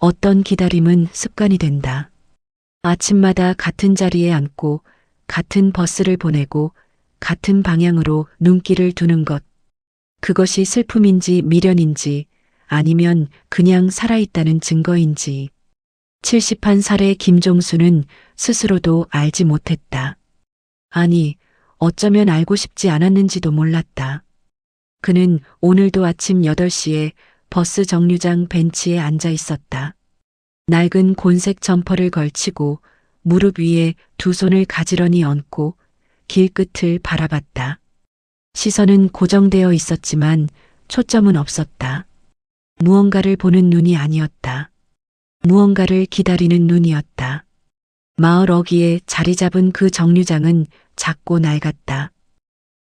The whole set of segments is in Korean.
어떤 기다림은 습관이 된다. 아침마다 같은 자리에 앉고 같은 버스를 보내고 같은 방향으로 눈길을 두는 것. 그것이 슬픔인지 미련인지 아니면 그냥 살아있다는 증거인지. 71살의 김종수는 스스로도 알지 못했다. 아니, 어쩌면 알고 싶지 않았는지도 몰랐다. 그는 오늘도 아침 8시에 버스 정류장 벤치에 앉아 있었다. 낡은 곤색 점퍼를 걸치고 무릎 위에 두 손을 가지런히 얹고 길 끝을 바라봤다. 시선은 고정되어 있었지만 초점은 없었다. 무언가를 보는 눈이 아니었다. 무언가를 기다리는 눈이었다. 마을 어귀에 자리 잡은 그 정류장은 작고 낡았다.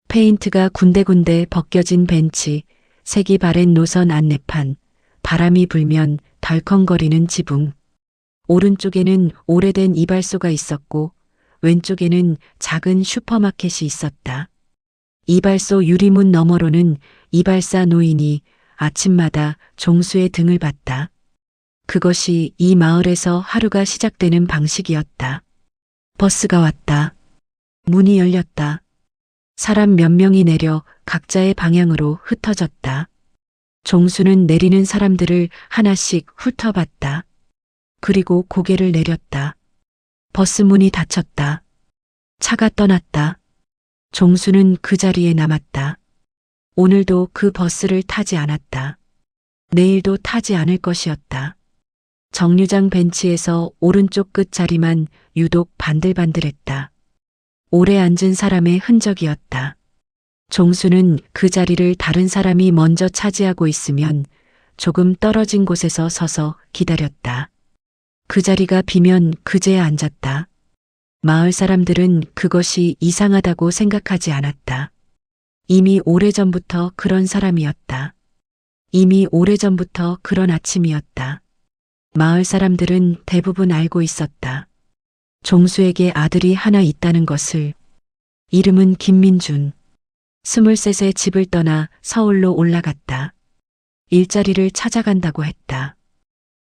페인트가 군데군데 벗겨진 벤치, 색이 바랜 노선 안내판, 바람이 불면 덜컹거리는 지붕. 오른쪽에는 오래된 이발소가 있었고 왼쪽에는 작은 슈퍼마켓이 있었다. 이발소 유리문 너머로는 이발사 노인이 아침마다 종수의 등을 봤다. 그것이 이 마을에서 하루가 시작되는 방식이었다. 버스가 왔다. 문이 열렸다. 사람 몇 명이 내려 각자의 방향으로 흩어졌다. 종수는 내리는 사람들을 하나씩 훑어봤다. 그리고 고개를 내렸다. 버스 문이 닫혔다. 차가 떠났다. 종수는 그 자리에 남았다. 오늘도 그 버스를 타지 않았다. 내일도 타지 않을 것이었다. 정류장 벤치에서 오른쪽 끝 자리만 유독 반들반들했다. 오래 앉은 사람의 흔적이었다. 종수는 그 자리를 다른 사람이 먼저 차지하고 있으면 조금 떨어진 곳에서 서서 기다렸다. 그 자리가 비면 그제야 앉았다. 마을 사람들은 그것이 이상하다고 생각하지 않았다. 이미 오래전부터 그런 사람이었다. 이미 오래전부터 그런 아침이었다. 마을 사람들은 대부분 알고 있었다. 종수에게 아들이 하나 있다는 것을. 이름은 김민준. 23세 집을 떠나 서울로 올라갔다. 일자리를 찾아간다고 했다.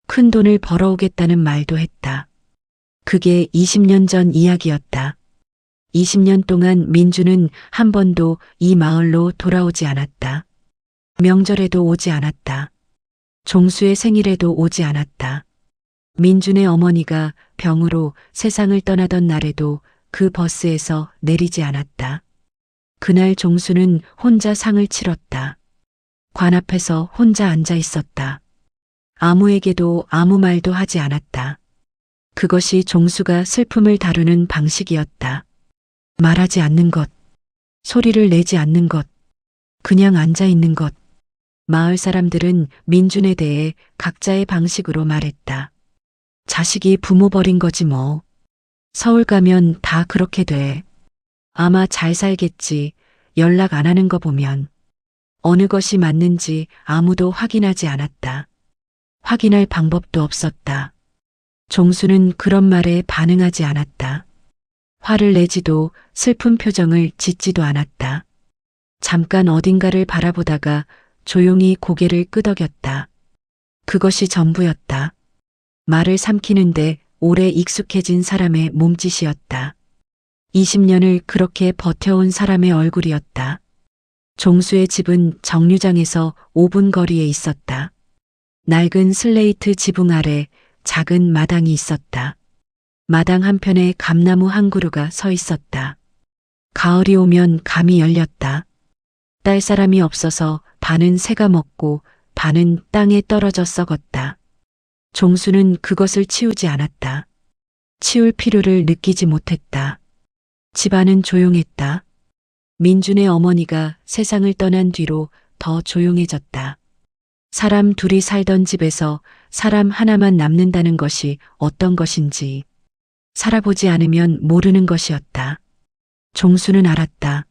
큰 돈을 벌어오겠다는 말도 했다. 그게 20년 전 이야기였다. 20년 동안 민주는 한 번도 이 마을로 돌아오지 않았다. 명절에도 오지 않았다. 종수의 생일에도 오지 않았다. 민준의 어머니가 병으로 세상을 떠나던 날에도 그 버스에서 내리지 않았다. 그날 종수는 혼자 상을 치렀다. 관 앞에서 혼자 앉아 있었다. 아무에게도 아무 말도 하지 않았다. 그것이 종수가 슬픔을 다루는 방식이었다. 말하지 않는 것, 소리를 내지 않는 것, 그냥 앉아 있는 것. 마을 사람들은 민준에 대해 각자의 방식으로 말했다. 자식이 부모 버린 거지 뭐. 서울 가면 다 그렇게 돼. 아마 잘 살겠지. 연락 안 하는 거 보면. 어느 것이 맞는지 아무도 확인하지 않았다. 확인할 방법도 없었다. 종수는 그런 말에 반응하지 않았다. 화를 내지도 슬픈 표정을 짓지도 않았다. 잠깐 어딘가를 바라보다가 조용히 고개를 끄덕였다. 그것이 전부였다. 말을 삼키는데 오래 익숙해진 사람의 몸짓이었다. 20년을 그렇게 버텨온 사람의 얼굴이었다. 종수의 집은 정류장에서 5분 거리에 있었다. 낡은 슬레이트 지붕 아래 작은 마당이 있었다. 마당 한편에 감나무 한 그루가 서 있었다. 가을이 오면 감이 열렸다. 딸 사람이 없어서 반은 새가 먹고 반은 땅에 떨어져 썩었다. 종수는 그것을 치우지 않았다. 치울 필요를 느끼지 못했다. 집안은 조용했다. 민준의 어머니가 세상을 떠난 뒤로 더 조용해졌다. 사람 둘이 살던 집에서 사람 하나만 남는다는 것이 어떤 것인지 살아보지 않으면 모르는 것이었다. 종수는 알았다.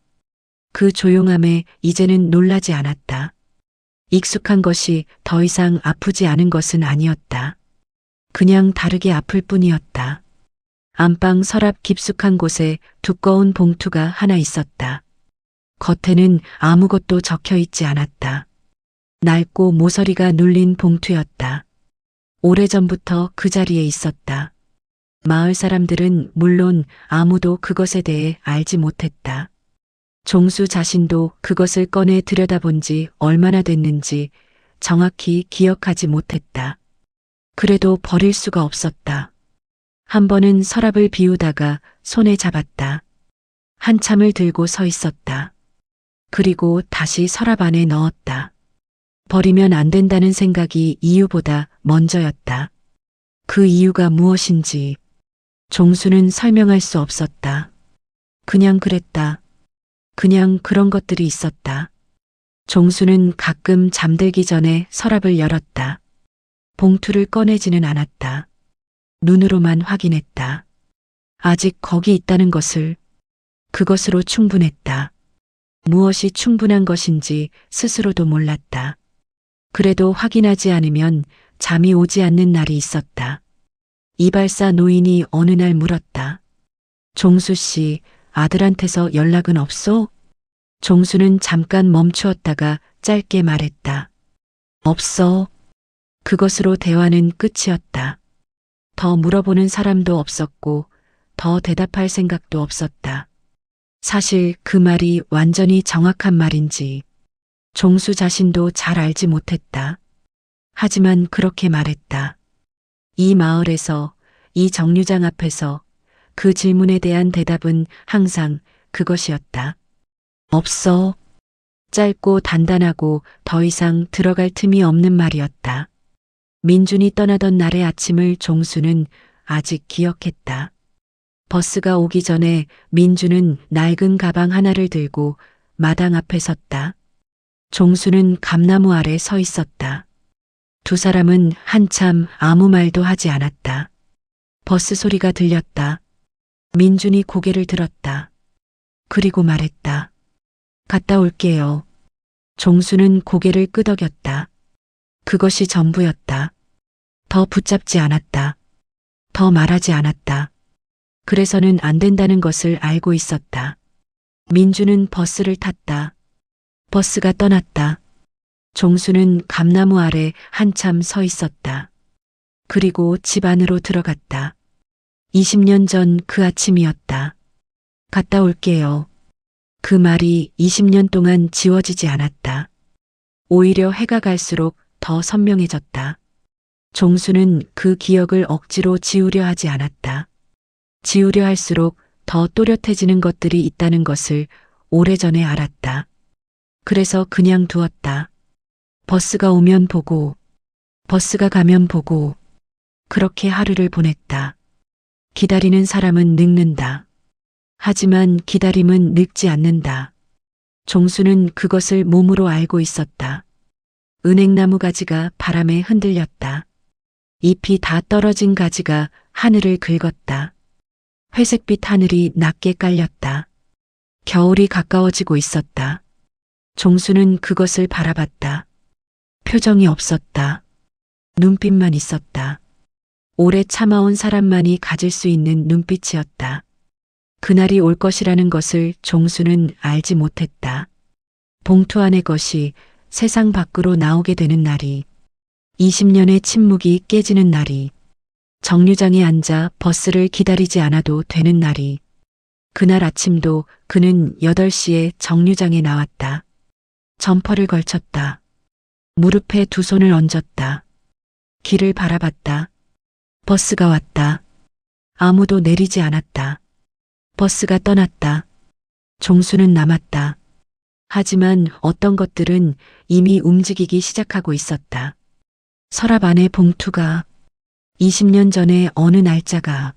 그 조용함에 이제는 놀라지 않았다. 익숙한 것이 더 이상 아프지 않은 것은 아니었다. 그냥 다르게 아플 뿐이었다. 안방 서랍 깊숙한 곳에 두꺼운 봉투가 하나 있었다. 겉에는 아무것도 적혀 있지 않았다. 낡고 모서리가 눌린 봉투였다. 오래전부터 그 자리에 있었다. 마을 사람들은 물론 아무도 그것에 대해 알지 못했다. 종수 자신도 그것을 꺼내 들여다본 지 얼마나 됐는지 정확히 기억하지 못했다. 그래도 버릴 수가 없었다. 한 번은 서랍을 비우다가 손에 잡았다. 한참을 들고 서 있었다. 그리고 다시 서랍 안에 넣었다. 버리면 안 된다는 생각이 이유보다 먼저였다. 그 이유가 무엇인지 종수는 설명할 수 없었다. 그냥 그랬다. 그냥 그런 것들이 있었다. 종수는 가끔 잠들기 전에 서랍을 열었다. 봉투를 꺼내지는 않았다. 눈으로만 확인했다. 아직 거기 있다는 것을. 그것으로 충분했다. 무엇이 충분한 것인지 스스로도 몰랐다. 그래도 확인하지 않으면 잠이 오지 않는 날이 있었다. 이발사 노인이 어느 날 물었다. 종수 씨, 아들한테서 연락은 없소? 종수는 잠깐 멈추었다가 짧게 말했다. 없어. 그것으로 대화는 끝이었다. 더 물어보는 사람도 없었고 더 대답할 생각도 없었다. 사실 그 말이 완전히 정확한 말인지 종수 자신도 잘 알지 못했다. 하지만 그렇게 말했다. 이 마을에서, 이 정류장 앞에서 그 질문에 대한 대답은 항상 그것이었다. 없어. 짧고 단단하고 더 이상 들어갈 틈이 없는 말이었다. 민준이 떠나던 날의 아침을 종수는 아직 기억했다. 버스가 오기 전에 민준은 낡은 가방 하나를 들고 마당 앞에 섰다. 종수는 감나무 아래 서 있었다. 두 사람은 한참 아무 말도 하지 않았다. 버스 소리가 들렸다. 민준이 고개를 들었다. 그리고 말했다. 갔다 올게요. 종수는 고개를 끄덕였다. 그것이 전부였다. 더 붙잡지 않았다. 더 말하지 않았다. 그래서는 안 된다는 것을 알고 있었다. 민주는 버스를 탔다. 버스가 떠났다. 종수는 감나무 아래 한참 서 있었다. 그리고 집 안으로 들어갔다. 20년 전 그 아침이었다. 갔다 올게요. 그 말이 20년 동안 지워지지 않았다. 오히려 해가 갈수록 더 선명해졌다. 종수는 그 기억을 억지로 지우려 하지 않았다. 지우려 할수록 더 또렷해지는 것들이 있다는 것을 오래전에 알았다. 그래서 그냥 두었다. 버스가 오면 보고, 버스가 가면 보고, 그렇게 하루를 보냈다. 기다리는 사람은 늙는다. 하지만 기다림은 늙지 않는다. 종수는 그것을 몸으로 알고 있었다. 은행나무 가지가 바람에 흔들렸다. 잎이 다 떨어진 가지가 하늘을 긁었다. 회색빛 하늘이 낮게 깔렸다. 겨울이 가까워지고 있었다. 종수는 그것을 바라봤다. 표정이 없었다. 눈빛만 있었다. 오래 참아온 사람만이 가질 수 있는 눈빛이었다. 그날이 올 것이라는 것을 종수는 알지 못했다. 봉투 안의 것이 세상 밖으로 나오게 되는 날이, 20년의 침묵이 깨지는 날이, 정류장에 앉아 버스를 기다리지 않아도 되는 날이, 그날 아침도 그는 8시에 정류장에 나왔다. 점퍼를 걸쳤다. 무릎에 두 손을 얹었다. 길을 바라봤다. 버스가 왔다. 아무도 내리지 않았다. 버스가 떠났다. 종수는 남았다. 하지만 어떤 것들은 이미 움직이기 시작하고 있었다. 서랍 안에 봉투가, 20년 전의 어느 날짜가,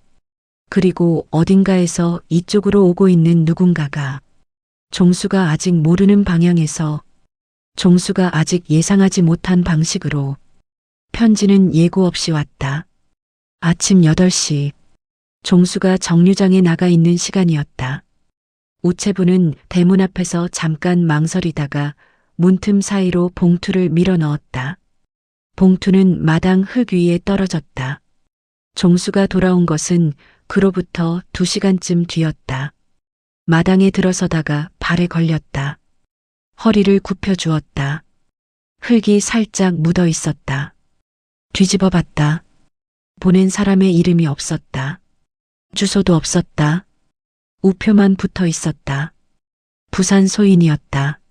그리고 어딘가에서 이쪽으로 오고 있는 누군가가, 종수가 아직 모르는 방향에서, 종수가 아직 예상하지 못한 방식으로, 편지는 예고 없이 왔다. 아침 8시, 종수가 정류장에 나가 있는 시간이었다. 우체부는 대문 앞에서 잠깐 망설이다가 문틈 사이로 봉투를 밀어 넣었다. 봉투는 마당 흙 위에 떨어졌다. 종수가 돌아온 것은 그로부터 2시간쯤 뒤였다. 마당에 들어서다가 발에 걸렸다. 허리를 굽혀 주었다. 흙이 살짝 묻어 있었다. 뒤집어 봤다. 보낸 사람의 이름이 없었다. 주소도 없었다. 우표만 붙어 있었다. 부산 소인이었다.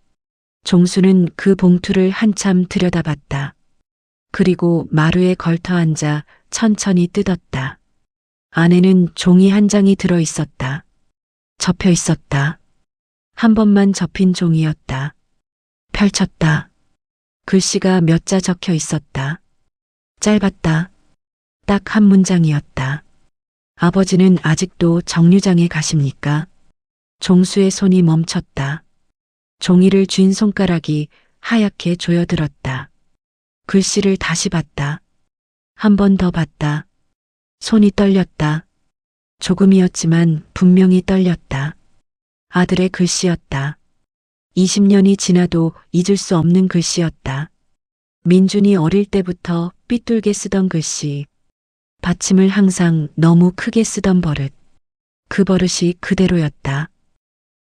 종수는 그 봉투를 한참 들여다봤다. 그리고 마루에 걸터 앉아 천천히 뜯었다. 안에는 종이 한 장이 들어 있었다. 접혀 있었다. 한 번만 접힌 종이었다. 펼쳤다. 글씨가 몇 자 적혀 있었다. 짧았다. 딱 한 문장이었다. 아버지는 아직도 정류장에 가십니까? 종수의 손이 멈췄다. 종이를 쥔 손가락이 하얗게 조여들었다. 글씨를 다시 봤다. 한 번 더 봤다. 손이 떨렸다. 조금이었지만 분명히 떨렸다. 아들의 글씨였다. 20년이 지나도 잊을 수 없는 글씨였다. 민준이 어릴 때부터 삐뚤게 쓰던 글씨. 받침을 항상 너무 크게 쓰던 버릇. 그 버릇이 그대로였다.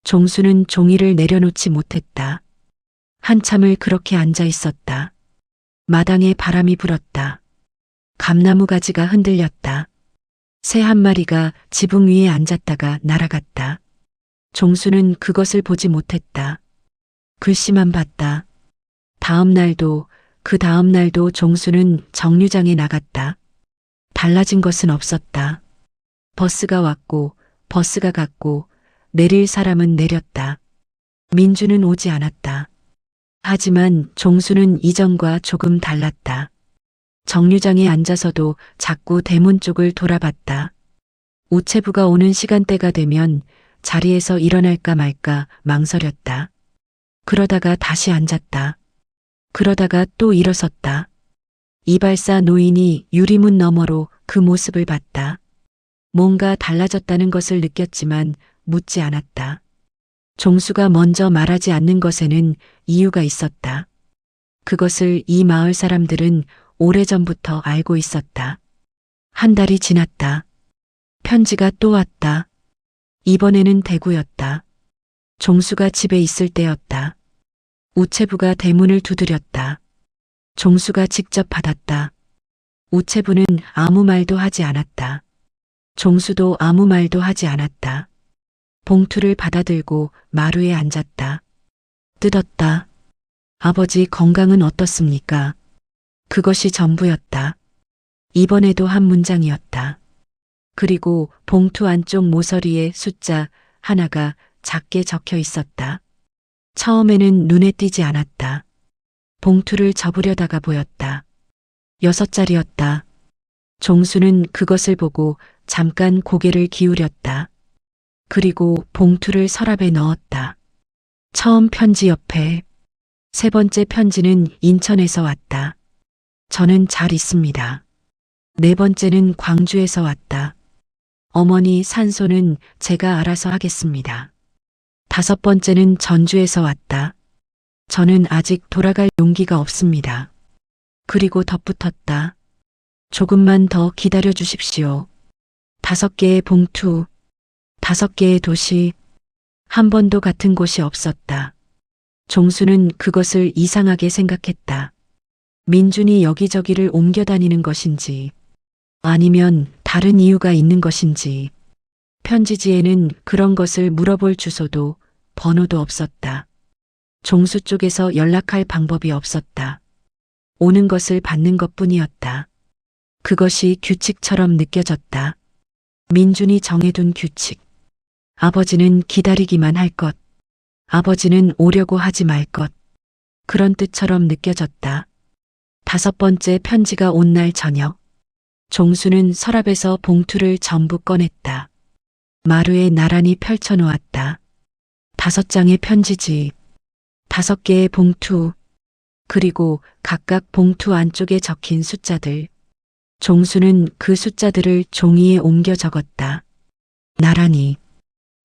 종수는 종이를 내려놓지 못했다. 한참을 그렇게 앉아 있었다. 마당에 바람이 불었다. 감나무 가지가 흔들렸다. 새 한 마리가 지붕 위에 앉았다가 날아갔다. 종수는 그것을 보지 못했다. 글씨만 봤다. 다음 날도 그 다음 날도 종수는 정류장에 나갔다. 달라진 것은 없었다. 버스가 왔고 버스가 갔고 내릴 사람은 내렸다. 민주는 오지 않았다. 하지만 종수는 이전과 조금 달랐다. 정류장에 앉아서도 자꾸 대문 쪽을 돌아봤다. 우체부가 오는 시간대가 되면 자리에서 일어날까 말까 망설였다. 그러다가 다시 앉았다. 그러다가 또 일어섰다. 이발사 노인이 유리문 너머로 그 모습을 봤다. 뭔가 달라졌다는 것을 느꼈지만 묻지 않았다. 종수가 먼저 말하지 않는 것에는 이유가 있었다. 그것을 이 마을 사람들은 오래전부터 알고 있었다. 한 달이 지났다. 편지가 또 왔다. 이번에는 대구였다. 종수가 집에 있을 때였다. 우체부가 대문을 두드렸다. 종수가 직접 받았다. 우체부는 아무 말도 하지 않았다. 종수도 아무 말도 하지 않았다. 봉투를 받아들고 마루에 앉았다. 뜯었다. 아버지 건강은 어떻습니까? 그것이 전부였다. 이번에도 한 문장이었다. 그리고 봉투 안쪽 모서리에 숫자 하나가 작게 적혀 있었다. 처음에는 눈에 띄지 않았다. 봉투를 접으려다가 보였다. 6자리였다. 종수는 그것을 보고 잠깐 고개를 기울였다. 그리고 봉투를 서랍에 넣었다. 처음 편지 옆에 세 번째 편지는 인천에서 왔다. 저는 잘 있습니다. 네 번째는 광주에서 왔다. 어머니 산소는 제가 알아서 하겠습니다. 다섯 번째는 전주에서 왔다. 저는 아직 돌아갈 용기가 없습니다. 그리고 덧붙었다. 조금만 더 기다려 주십시오. 5개의 봉투, 5개의 도시, 한 번도 같은 곳이 없었다. 종수는 그것을 이상하게 생각했다. 민준이 여기저기를 옮겨 다니는 것인지, 아니면 다른 이유가 있는 것인지. 편지지에는 그런 것을 물어볼 주소도 번호도 없었다. 종수 쪽에서 연락할 방법이 없었다. 오는 것을 받는 것뿐이었다. 그것이 규칙처럼 느껴졌다. 민준이 정해둔 규칙. 아버지는 기다리기만 할 것. 아버지는 오려고 하지 말 것. 그런 뜻처럼 느껴졌다. 5번째 편지가 온 날 저녁. 종수는 서랍에서 봉투를 전부 꺼냈다. 마루에 나란히 펼쳐놓았다. 5장의 편지지, 5개의 봉투, 그리고 각각 봉투 안쪽에 적힌 숫자들. 종수는 그 숫자들을 종이에 옮겨 적었다. 나란히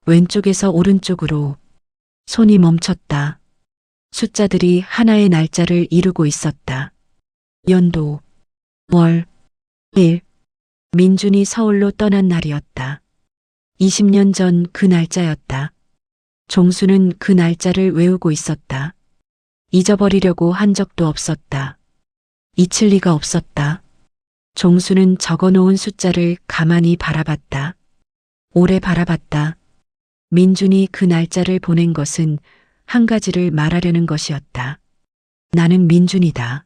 왼쪽에서 오른쪽으로. 손이 멈췄다. 숫자들이 하나의 날짜를 이루고 있었다. 연도, 월, 일. 민준이 서울로 떠난 날이었다. 20년 전 그 날짜였다. 종수는 그 날짜를 외우고 있었다. 잊어버리려고 한 적도 없었다. 잊힐 리가 없었다. 종수는 적어놓은 숫자를 가만히 바라봤다. 오래 바라봤다. 민준이 그 날짜를 보낸 것은 한 가지를 말하려는 것이었다. 나는 민준이다.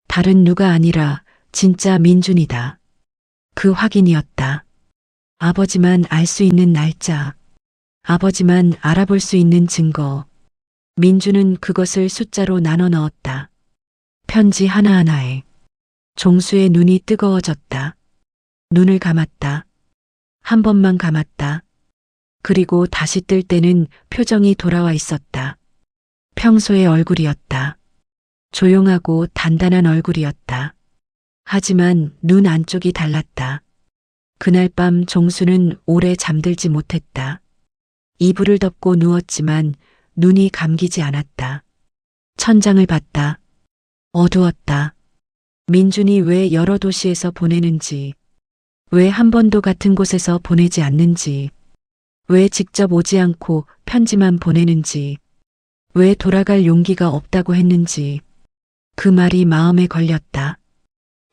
다른 누가 아니라 진짜 민준이다. 그 확인이었다. 아버지만 알 수 있는 날짜. 아버지만 알아볼 수 있는 증거. 민준은 그것을 숫자로 나눠 넣었다. 편지 하나하나에. 종수의 눈이 뜨거워졌다. 눈을 감았다. 한 번만 감았다. 그리고 다시 뜰 때는 표정이 돌아와 있었다. 평소의 얼굴이었다. 조용하고 단단한 얼굴이었다. 하지만 눈 안쪽이 달랐다. 그날 밤 종수는 오래 잠들지 못했다. 이불을 덮고 누웠지만 눈이 감기지 않았다. 천장을 봤다. 어두웠다. 민준이 왜 여러 도시에서 보내는지, 왜 한 번도 같은 곳에서 보내지 않는지, 왜 직접 오지 않고 편지만 보내는지, 왜 돌아갈 용기가 없다고 했는지, 그 말이 마음에 걸렸다.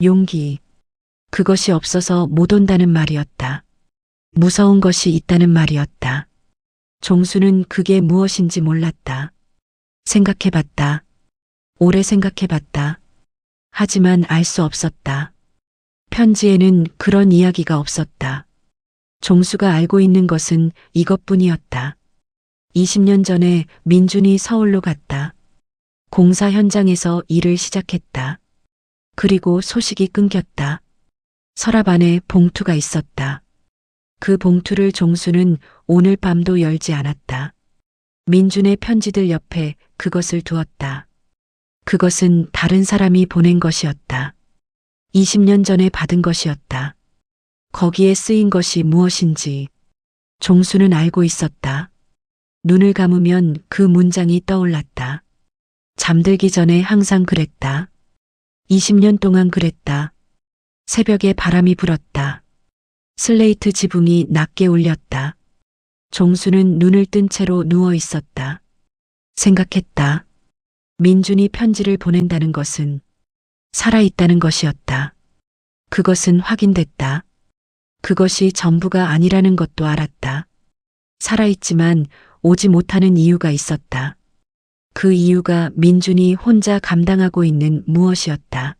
용기. 그것이 없어서 못 온다는 말이었다. 무서운 것이 있다는 말이었다. 종수는 그게 무엇인지 몰랐다. 생각해봤다. 오래 생각해봤다. 하지만 알 수 없었다. 편지에는 그런 이야기가 없었다. 종수가 알고 있는 것은 이것뿐이었다. 20년 전에 민준이 서울로 갔다. 공사 현장에서 일을 시작했다. 그리고 소식이 끊겼다. 서랍 안에 봉투가 있었다. 그 봉투를 종수는 오늘 밤도 열지 않았다. 민준의 편지들 옆에 그것을 두었다. 그것은 다른 사람이 보낸 것이었다. 20년 전에 받은 것이었다. 거기에 쓰인 것이 무엇인지 종수는 알고 있었다. 눈을 감으면 그 문장이 떠올랐다. 잠들기 전에 항상 그랬다. 20년 동안 그랬다. 새벽에 바람이 불었다. 슬레이트 지붕이 낮게 울렸다. 종수는 눈을 뜬 채로 누워 있었다. 생각했다. 민준이 편지를 보낸다는 것은 살아있다는 것이었다. 그것은 확인됐다. 그것이 전부가 아니라는 것도 알았다. 살아있지만 오지 못하는 이유가 있었다. 그 이유가 민준이 혼자 감당하고 있는 무엇이었다.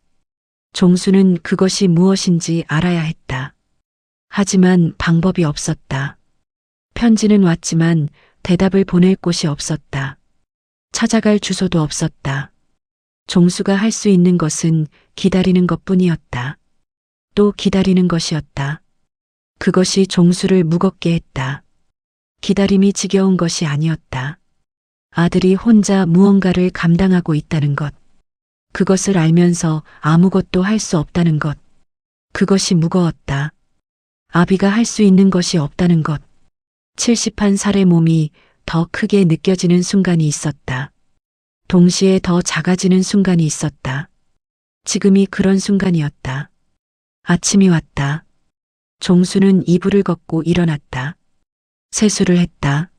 종수는 그것이 무엇인지 알아야 했다. 하지만 방법이 없었다. 편지는 왔지만 대답을 보낼 곳이 없었다. 찾아갈 주소도 없었다. 종수가 할 수 있는 것은 기다리는 것뿐이었다. 또 기다리는 것이었다. 그것이 종수를 무겁게 했다. 기다림이 지겨운 것이 아니었다. 아들이 혼자 무언가를 감당하고 있다는 것. 그것을 알면서 아무것도 할 수 없다는 것. 그것이 무거웠다. 아비가 할 수 있는 것이 없다는 것. 71살의 몸이 더 크게 느껴지는 순간이 있었다. 동시에 더 작아지는 순간이 있었다. 지금이 그런 순간이었다. 아침이 왔다. 종수는 이불을 걷고 일어났다. 세수를 했다.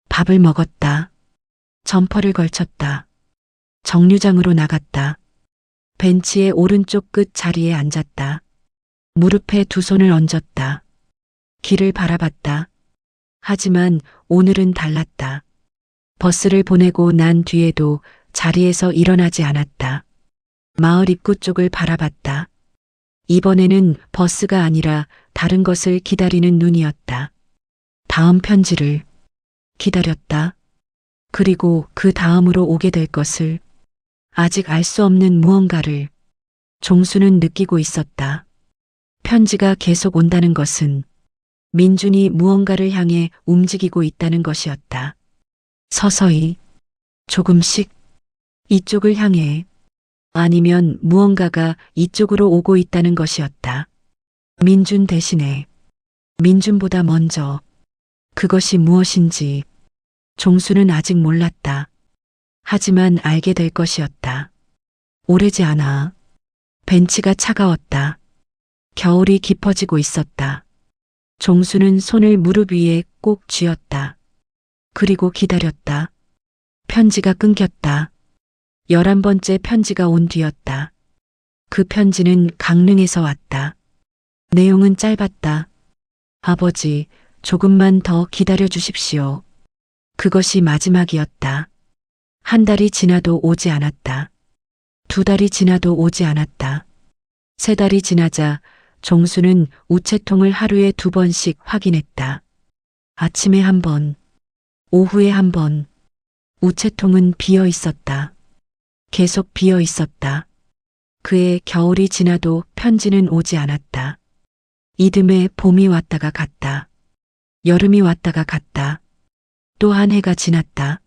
밥을 먹었다. 점퍼를 걸쳤다. 정류장으로 나갔다. 벤치의 오른쪽 끝 자리에 앉았다. 무릎에 두 손을 얹었다. 길을 바라봤다. 하지만 오늘은 달랐다. 버스를 보내고 난 뒤에도 자리에서 일어나지 않았다. 마을 입구 쪽을 바라봤다. 이번에는 버스가 아니라 다른 것을 기다리는 눈이었다. 다음 편지를 기다렸다. 그리고 그 다음으로 오게 될 것을, 아직 알 수 없는 무언가를 종수는 느끼고 있었다. 편지가 계속 온다는 것은 민준이 무언가를 향해 움직이고 있다는 것이었다. 서서히, 조금씩, 이쪽을 향해, 아니면 무언가가 이쪽으로 오고 있다는 것이었다. 민준 대신에, 민준보다 먼저, 그것이 무엇인지 종수는 아직 몰랐다. 하지만 알게 될 것이었다. 오래지 않아. 벤치가 차가웠다. 겨울이 깊어지고 있었다. 종수는 손을 무릎 위에 꼭 쥐었다. 그리고 기다렸다. 편지가 끊겼다. 11번째 편지가 온 뒤였다. 그 편지는 강릉에서 왔다. 내용은 짧았다. 아버지, 조금만 더 기다려 주십시오. 그것이 마지막이었다. 한 달이 지나도 오지 않았다. 두 달이 지나도 오지 않았다. 세 달이 지나자 종수는 우체통을 하루에 2번씩 확인했다. 아침에 1번, 오후에 1번. 우체통은 비어 있었다. 계속 비어 있었다. 그의 겨울이 지나도 편지는 오지 않았다. 이듬해 봄이 왔다가 갔다. 여름이 왔다가 갔다. 또 한 해가 지났다.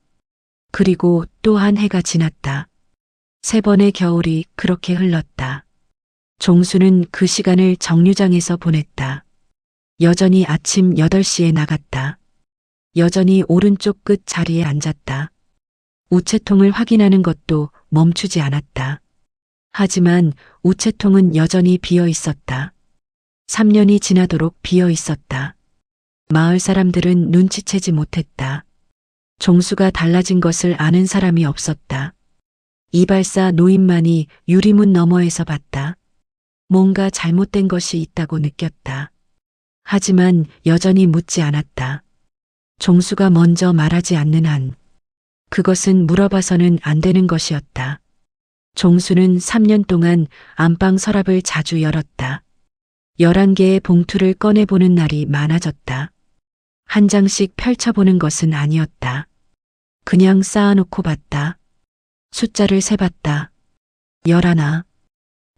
그리고 또 한 해가 지났다. 3번의 겨울이 그렇게 흘렀다. 종수는 그 시간을 정류장에서 보냈다. 여전히 아침 8시에 나갔다. 여전히 오른쪽 끝 자리에 앉았다. 우체통을 확인하는 것도 멈추지 않았다. 하지만 우체통은 여전히 비어 있었다. 3년이 지나도록 비어 있었다. 마을 사람들은 눈치채지 못했다. 종수가 달라진 것을 아는 사람이 없었다. 이발사 노인만이 유리문 너머에서 봤다. 뭔가 잘못된 것이 있다고 느꼈다. 하지만 여전히 묻지 않았다. 종수가 먼저 말하지 않는 한 그것은 물어봐서는 안 되는 것이었다. 종수는 3년 동안 안방 서랍을 자주 열었다. 11개의 봉투를 꺼내보는 날이 많아졌다. 한 장씩 펼쳐보는 것은 아니었다. 그냥 쌓아놓고 봤다. 숫자를 세봤다. 11.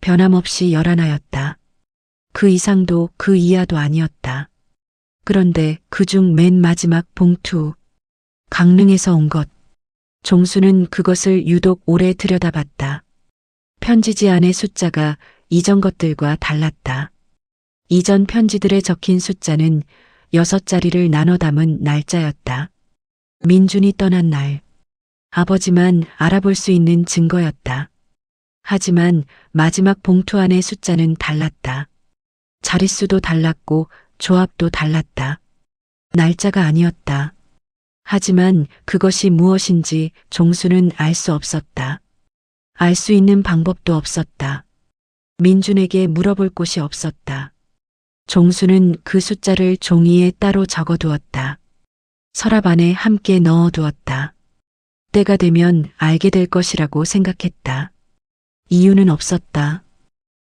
변함없이 11였다. 그 이상도 그 이하도 아니었다. 그런데 그중 맨 마지막 봉투, 강릉에서 온 것. 종수는 그것을 유독 오래 들여다봤다. 편지지 안의 숫자가 이전 것들과 달랐다. 이전 편지들에 적힌 숫자는 6자리를 나눠 담은 날짜였다. 민준이 떠난 날. 아버지만 알아볼 수 있는 증거였다. 하지만 마지막 봉투 안의 숫자는 달랐다. 자릿수도 달랐고 조합도 달랐다. 날짜가 아니었다. 하지만 그것이 무엇인지 종수는 알 수 없었다. 알 수 있는 방법도 없었다. 민준에게 물어볼 곳이 없었다. 종수는 그 숫자를 종이에 따로 적어두었다. 서랍 안에 함께 넣어두었다. 때가 되면 알게 될 것이라고 생각했다. 이유는 없었다.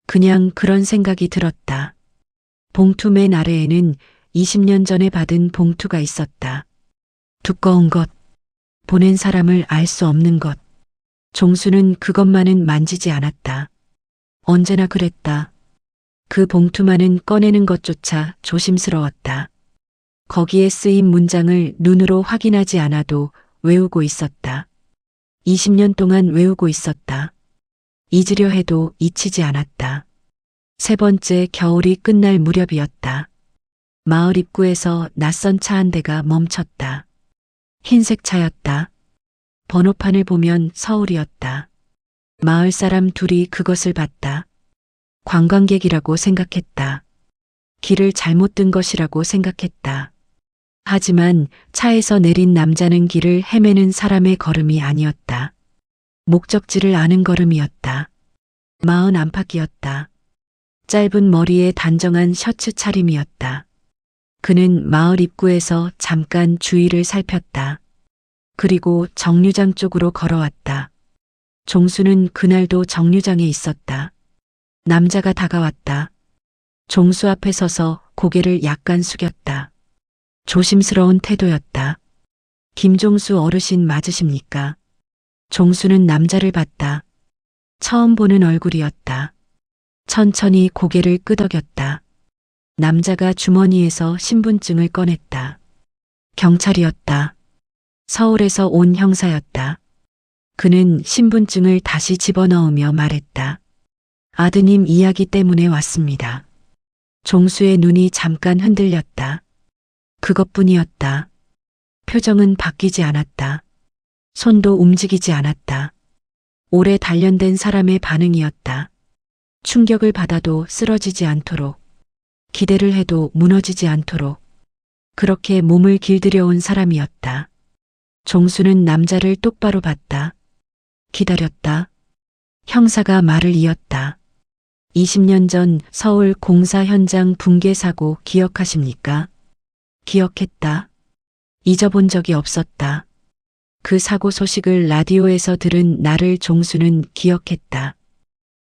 그냥 그런 생각이 들었다. 봉투 맨 아래에는 20년 전에 받은 봉투가 있었다. 두꺼운 것, 보낸 사람을 알 수 없는 것. 종수는 그것만은 만지지 않았다. 언제나 그랬다. 그 봉투만은 꺼내는 것조차 조심스러웠다. 거기에 쓰인 문장을 눈으로 확인하지 않아도 외우고 있었다. 20년 동안 외우고 있었다. 잊으려 해도 잊히지 않았다. 3번째 겨울이 끝날 무렵이었다. 마을 입구에서 낯선 차 한 대가 멈췄다. 흰색 차였다. 번호판을 보면 서울이었다. 마을 사람 둘이 그것을 봤다. 관광객이라고 생각했다. 길을 잘못 든 것이라고 생각했다. 하지만 차에서 내린 남자는 길을 헤매는 사람의 걸음이 아니었다. 목적지를 아는 걸음이었다. 40 안팎이었다. 짧은 머리에 단정한 셔츠 차림이었다. 그는 마을 입구에서 잠깐 주위를 살폈다. 그리고 정류장 쪽으로 걸어왔다. 종수는 그날도 정류장에 있었다. 남자가 다가왔다. 종수 앞에 서서 고개를 약간 숙였다. 조심스러운 태도였다. 김종수 어르신 맞으십니까? 종수는 남자를 봤다. 처음 보는 얼굴이었다. 천천히 고개를 끄덕였다. 남자가 주머니에서 신분증을 꺼냈다. 경찰이었다. 서울에서 온 형사였다. 그는 신분증을 다시 집어넣으며 말했다. 아드님 이야기 때문에 왔습니다. 종수의 눈이 잠깐 흔들렸다. 그것뿐이었다. 표정은 바뀌지 않았다. 손도 움직이지 않았다. 오래 단련된 사람의 반응이었다. 충격을 받아도 쓰러지지 않도록, 기대를 해도 무너지지 않도록, 그렇게 몸을 길들여온 사람이었다. 종수는 남자를 똑바로 봤다. 기다렸다. 형사가 말을 이었다. 20년 전 서울 공사 현장 붕괴 사고 기억하십니까? 기억했다. 잊어본 적이 없었다. 그 사고 소식을 라디오에서 들은 나를 종수는 기억했다.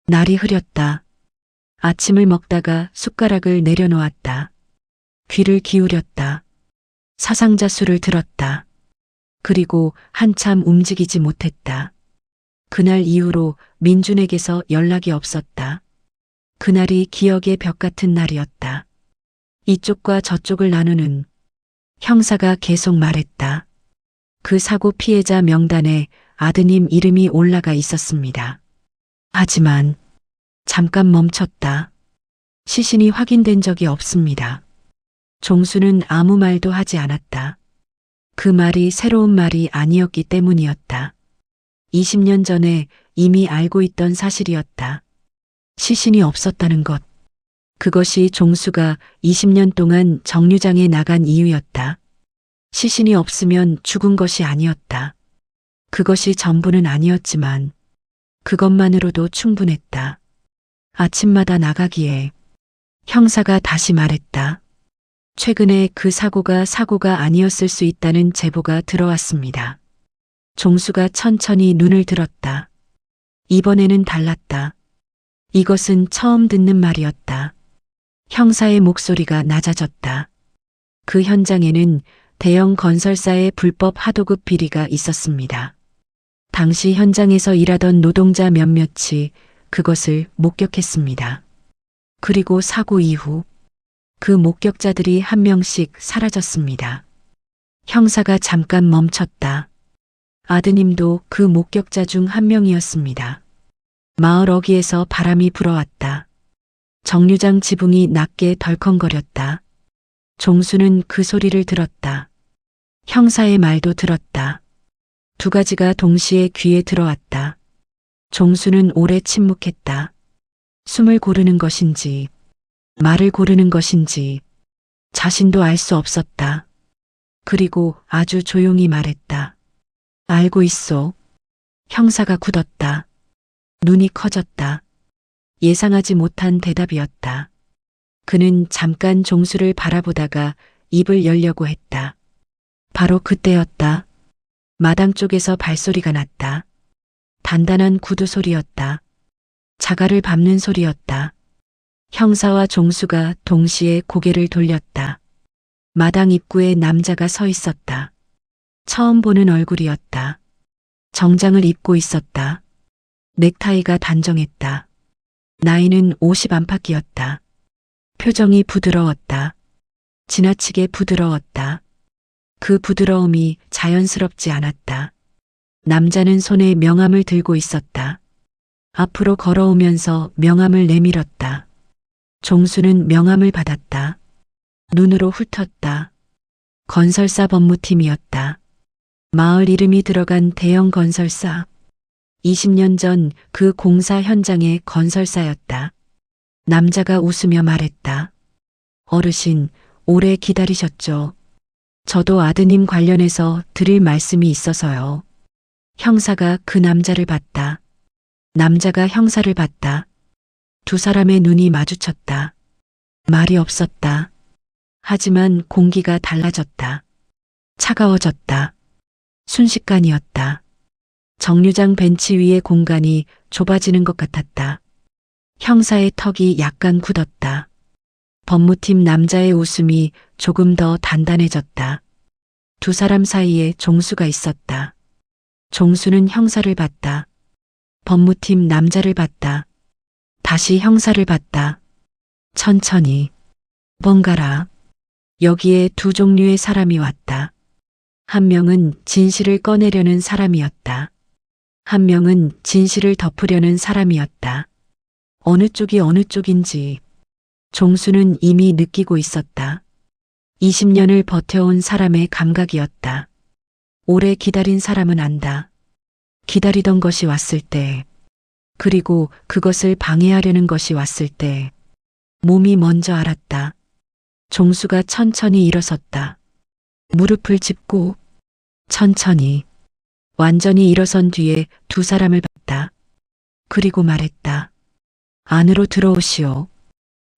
날이 흐렸다. 아침을 먹다가 숟가락을 내려놓았다. 귀를 기울였다. 사상자 수를 들었다. 그리고 한참 움직이지 못했다. 그날 이후로 민준에게서 연락이 없었다. 그날이 기억의 벽 같은 날이었다. 이쪽과 저쪽을 나누는 형사가 계속 말했다. 그 사고 피해자 명단에 아드님 이름이 올라가 있었습니다. 하지만 잠깐 멈췄다. 시신이 확인된 적이 없습니다. 종수는 아무 말도 하지 않았다. 그 말이 새로운 말이 아니었기 때문이었다. 20년 전에 이미 알고 있던 사실이었다. 시신이 없었다는 것. 그것이 종수가 20년 동안 정류장에 나간 이유였다. 시신이 없으면 죽은 것이 아니었다. 그것이 전부는 아니었지만 그것만으로도 충분했다. 아침마다 나가기에 형사가 다시 말했다. 최근에 그 사고가 아니었을 수 있다는 제보가 들어왔습니다. 종수가 천천히 눈을 들었다. 이번에는 달랐다. 이것은 처음 듣는 말이었다. 형사의 목소리가 낮아졌다. 그 현장에는 대형 건설사의 불법 하도급 비리가 있었습니다. 당시 현장에서 일하던 노동자 몇몇이 그것을 목격했습니다. 그리고 사고 이후 그 목격자들이 한 명씩 사라졌습니다. 형사가 잠깐 멈췄다. 아드님도 그 목격자 중 한 명이었습니다. 마을 어귀에서 바람이 불어왔다. 정류장 지붕이 낮게 덜컹거렸다. 종수는 그 소리를 들었다. 형사의 말도 들었다. 두 가지가 동시에 귀에 들어왔다. 종수는 오래 침묵했다. 숨을 고르는 것인지, 말을 고르는 것인지, 자신도 알 수 없었다. 그리고 아주 조용히 말했다. 알고 있소. 형사가 굳었다. 눈이 커졌다. 예상하지 못한 대답이었다. 그는 잠깐 종수를 바라보다가 입을 열려고 했다. 바로 그때였다. 마당 쪽에서 발소리가 났다. 단단한 구두 소리였다. 자갈을 밟는 소리였다. 형사와 종수가 동시에 고개를 돌렸다. 마당 입구에 남자가 서 있었다. 처음 보는 얼굴이었다. 정장을 입고 있었다. 넥타이가 단정했다. 나이는 50 안팎이었다. 표정이 부드러웠다. 지나치게 부드러웠다. 그 부드러움이 자연스럽지 않았다. 남자는 손에 명함을 들고 있었다. 앞으로 걸어오면서 명함을 내밀었다. 종수는 명함을 받았다. 눈으로 훑었다. 건설사 법무팀이었다. 마을 이름이 들어간 대형 건설사. 20년 전 그 공사 현장의 건설사였다. 남자가 웃으며 말했다. 어르신, 오래 기다리셨죠? 저도 아드님 관련해서 드릴 말씀이 있어서요. 형사가 그 남자를 봤다. 남자가 형사를 봤다. 두 사람의 눈이 마주쳤다. 말이 없었다. 하지만 공기가 달라졌다. 차가워졌다. 순식간이었다. 정류장 벤치 위의 공간이 좁아지는 것 같았다. 형사의 턱이 약간 굳었다. 법무팀 남자의 웃음이 조금 더 단단해졌다. 두 사람 사이에 종수가 있었다. 종수는 형사를 봤다. 법무팀 남자를 봤다. 다시 형사를 봤다. 천천히. 번갈아. 여기에 두 종류의 사람이 왔다. 한 명은 진실을 꺼내려는 사람이었다. 한 명은 진실을 덮으려는 사람이었다. 어느 쪽이 어느 쪽인지 종수는 이미 느끼고 있었다. 20년을 버텨온 사람의 감각이었다. 오래 기다린 사람은 안다. 기다리던 것이 왔을 때, 그리고 그것을 방해하려는 것이 왔을 때, 몸이 먼저 알았다. 종수가 천천히 일어섰다. 무릎을 짚고 천천히, 완전히 일어선 뒤에 두 사람을 봤다. 그리고 말했다. 안으로 들어오시오.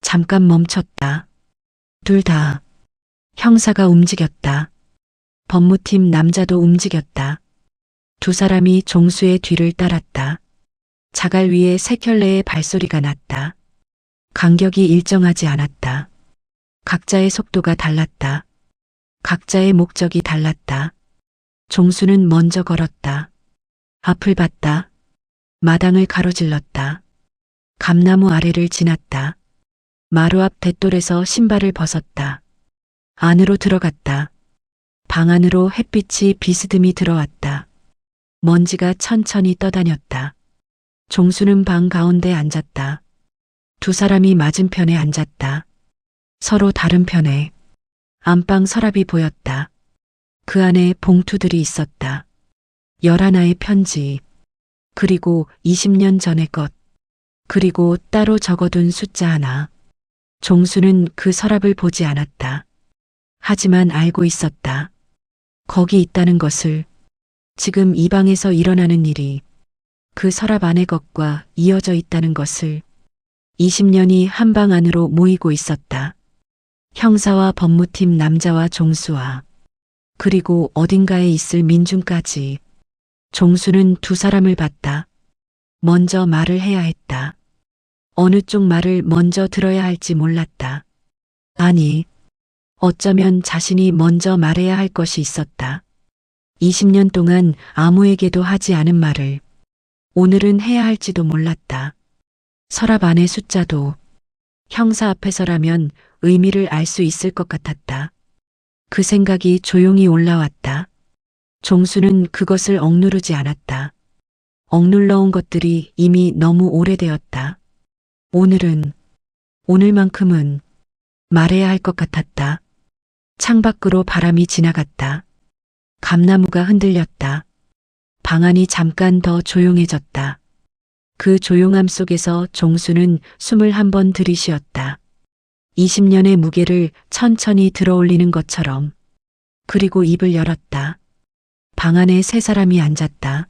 잠깐 멈췄다. 둘 다. 형사가 움직였다. 법무팀 남자도 움직였다. 두 사람이 종수의 뒤를 따랐다. 자갈 위에 세 켤레의 발소리가 났다. 간격이 일정하지 않았다. 각자의 속도가 달랐다. 각자의 목적이 달랐다. 종수는 먼저 걸었다. 앞을 봤다. 마당을 가로질렀다. 감나무 아래를 지났다. 마루 앞 뱃돌에서 신발을 벗었다. 안으로 들어갔다. 방 안으로 햇빛이 비스듬히 들어왔다. 먼지가 천천히 떠다녔다. 종수는 방 가운데 앉았다. 두 사람이 맞은편에 앉았다. 서로 다른 편에. 안방 서랍이 보였다. 그 안에 봉투들이 있었다. 11하나의 편지. 그리고 20년 전의 것. 그리고 따로 적어둔 숫자 하나. 종수는 그 서랍을 보지 않았다. 하지만 알고 있었다. 거기 있다는 것을. 지금 이 방에서 일어나는 일이 그 서랍 안의 것과 이어져 있다는 것을. 20년이 한 방 안으로 모이고 있었다. 형사와 법무팀 남자와 종수와 그리고 어딘가에 있을 민중까지. 종수는 두 사람을 봤다. 먼저 말을 해야 했다. 어느 쪽 말을 먼저 들어야 할지 몰랐다. 아니, 어쩌면 자신이 먼저 말해야 할 것이 있었다. 20년 동안 아무에게도 하지 않은 말을 오늘은 해야 할지도 몰랐다. 서랍 안의 숫자도 형사 앞에서라면 의미를 알 수 있을 것 같았다. 그 생각이 조용히 올라왔다. 종수는 그것을 억누르지 않았다. 억눌러온 것들이 이미 너무 오래되었다. 오늘만큼은 말해야 할 것 같았다. 창밖으로 바람이 지나갔다. 감나무가 흔들렸다. 방 안이 잠깐 더 조용해졌다. 그 조용함 속에서 종수는 숨을 한 번 들이쉬었다. 20년의 무게를 천천히 들어올리는 것처럼. 그리고 입을 열었다. 방 안에 세 사람이 앉았다.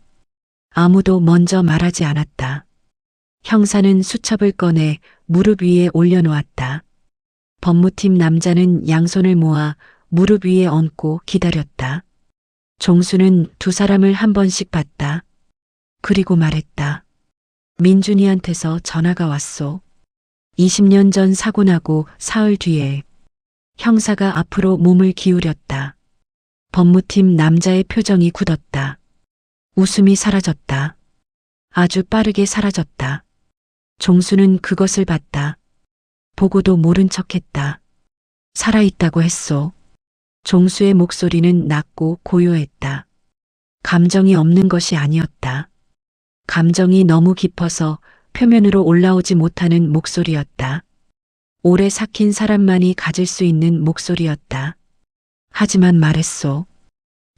아무도 먼저 말하지 않았다. 형사는 수첩을 꺼내 무릎 위에 올려놓았다. 법무팀 남자는 양손을 모아 무릎 위에 얹고 기다렸다. 종수는 두 사람을 한 번씩 봤다. 그리고 말했다. 민준이한테서 전화가 왔소. 20년 전 사고 나고 사흘 뒤에. 형사가 앞으로 몸을 기울였다. 법무팀 남자의 표정이 굳었다. 웃음이 사라졌다. 아주 빠르게 사라졌다. 종수는 그것을 봤다. 보고도 모른 척했다. 살아있다고 했소. 종수의 목소리는 낮고 고요했다. 감정이 없는 것이 아니었다. 감정이 너무 깊어서 표면으로 올라오지 못하는 목소리였다. 오래 삭힌 사람만이 가질 수 있는 목소리였다. 하지만 말했소.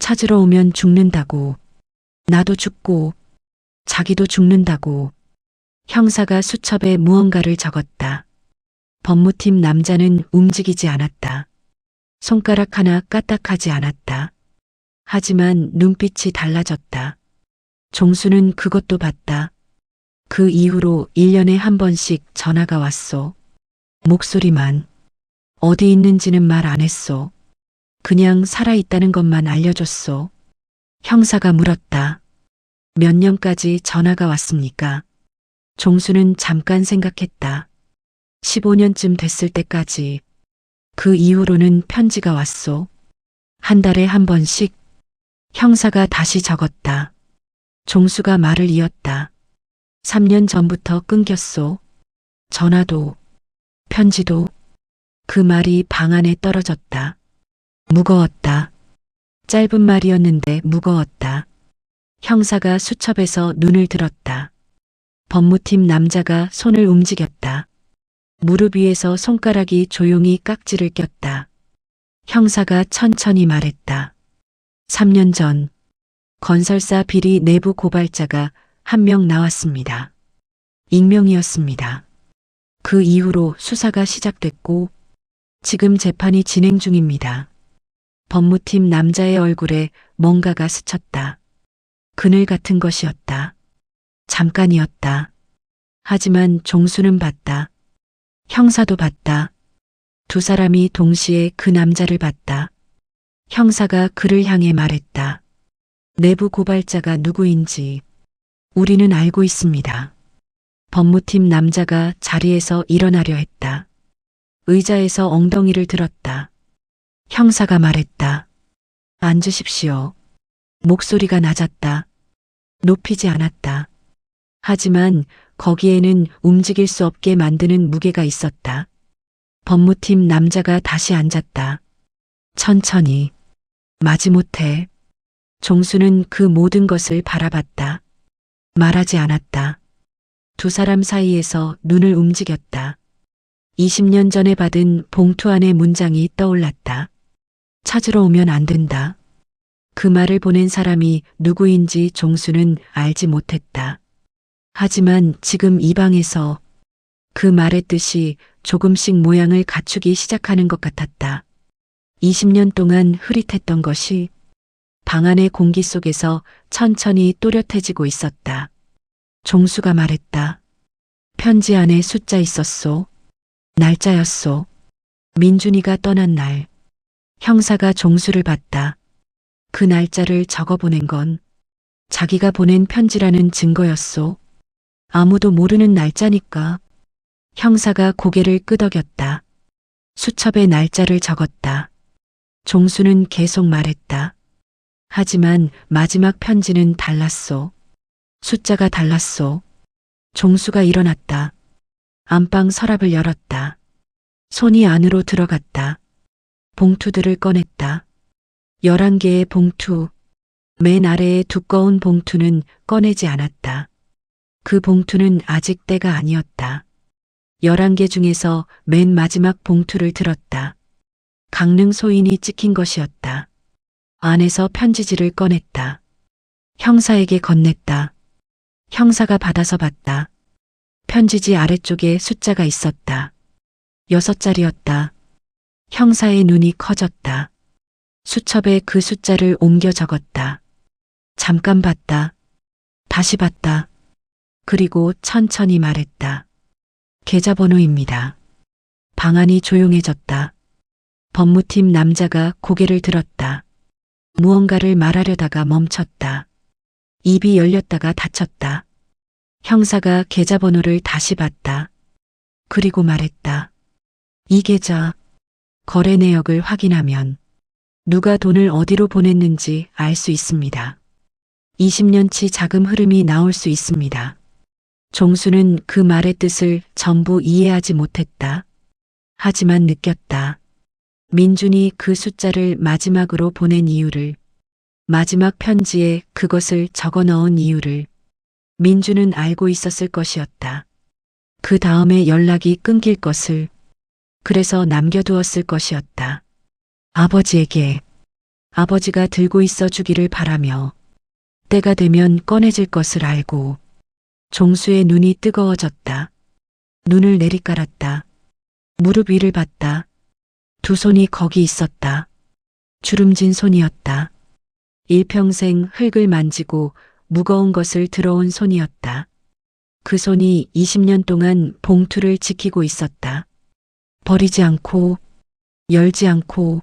찾으러 오면 죽는다고. 나도 죽고 자기도 죽는다고. 형사가 수첩에 무언가를 적었다. 법무팀 남자는 움직이지 않았다. 손가락 하나 까딱하지 않았다. 하지만 눈빛이 달라졌다. 종수는 그것도 봤다. 그 이후로 1년에 한 번씩 전화가 왔소. 목소리만. 어디 있는지는 말 안 했소. 그냥 살아있다는 것만 알려줬소. 형사가 물었다. 몇 년까지 전화가 왔습니까? 종수는 잠깐 생각했다. 15년쯤 됐을 때까지. 그 이후로는 편지가 왔소. 한 달에 한 번씩. 형사가 다시 적었다. 종수가 말을 이었다. 3년 전부터 끊겼소. 전화도, 편지도. 그 말이 방 안에 떨어졌다. 무거웠다. 짧은 말이었는데 무거웠다. 형사가 수첩에서 눈을 들었다. 법무팀 남자가 손을 움직였다. 무릎 위에서 손가락이 조용히 깍지를 꼈다. 형사가 천천히 말했다. 3년 전 건설사 비리 내부 고발자가 한 명 나왔습니다. 익명이었습니다. 그 이후로 수사가 시작됐고 지금 재판이 진행 중입니다. 법무팀 남자의 얼굴에 뭔가가 스쳤다. 그늘 같은 것이었다. 잠깐이었다. 하지만 종수는 봤다. 형사도 봤다. 두 사람이 동시에 그 남자를 봤다. 형사가 그를 향해 말했다. 내부 고발자가 누구인지 우리는 알고 있습니다. 법무팀 남자가 자리에서 일어나려 했다. 의자에서 엉덩이를 들었다. 형사가 말했다. 앉으십시오. 목소리가 낮았다. 높이지 않았다. 하지만 거기에는 움직일 수 없게 만드는 무게가 있었다. 법무팀 남자가 다시 앉았다. 천천히. 마지못해. 종수는 그 모든 것을 바라봤다. 말하지 않았다. 두 사람 사이에서 눈을 움직였다. 20년 전에 받은 봉투 안의 문장이 떠올랐다. 찾으러 오면 안 된다. 그 말을 보낸 사람이 누구인지 종수는 알지 못했다. 하지만 지금 이 방에서 그 말의 뜻이 조금씩 모양을 갖추기 시작하는 것 같았다. 20년 동안 흐릿했던 것이 방 안의 공기 속에서 천천히 또렷해지고 있었다. 종수가 말했다. 편지 안에 숫자 있었소. 날짜였소. 민준이가 떠난 날. 형사가 종수를 봤다. 그 날짜를 적어보낸 건 자기가 보낸 편지라는 증거였소. 아무도 모르는 날짜니까. 형사가 고개를 끄덕였다. 수첩에 날짜를 적었다. 종수는 계속 말했다. 하지만 마지막 편지는 달랐소. 숫자가 달랐소. 종수가 일어났다. 안방 서랍을 열었다. 손이 안으로 들어갔다. 봉투들을 꺼냈다. 11개의 봉투. 맨 아래의 두꺼운 봉투는 꺼내지 않았다. 그 봉투는 아직 때가 아니었다. 11개 중에서 맨 마지막 봉투를 들었다. 강릉 소인이 찍힌 것이었다. 안에서 편지지를 꺼냈다. 형사에게 건넸다. 형사가 받아서 봤다. 편지지 아래쪽에 숫자가 있었다. 6자리였다. 형사의 눈이 커졌다. 수첩에 그 숫자를 옮겨 적었다. 잠깐 봤다. 다시 봤다. 그리고 천천히 말했다. 계좌번호입니다. 방 안이 조용해졌다. 법무팀 남자가 고개를 들었다. 무언가를 말하려다가 멈췄다. 입이 열렸다가 닫혔다. 형사가 계좌번호를 다시 봤다. 그리고 말했다. 이 계좌, 거래 내역을 확인하면 누가 돈을 어디로 보냈는지 알 수 있습니다. 20년치 자금 흐름이 나올 수 있습니다. 종수는 그 말의 뜻을 전부 이해하지 못했다. 하지만 느꼈다. 민준이 그 숫자를 마지막으로 보낸 이유를, 마지막 편지에 그것을 적어 넣은 이유를 민준은 알고 있었을 것이었다. 그 다음에 연락이 끊길 것을, 그래서 남겨두었을 것이었다. 아버지에게, 아버지가 들고 있어 주기를 바라며 때가 되면 꺼내질 것을 알고. 종수의 눈이 뜨거워졌다. 눈을 내리깔았다. 무릎 위를 봤다. 두 손이 거기 있었다. 주름진 손이었다. 일평생 흙을 만지고 무거운 것을 들어온 손이었다. 그 손이 20년 동안 봉투를 지키고 있었다. 버리지 않고, 열지 않고,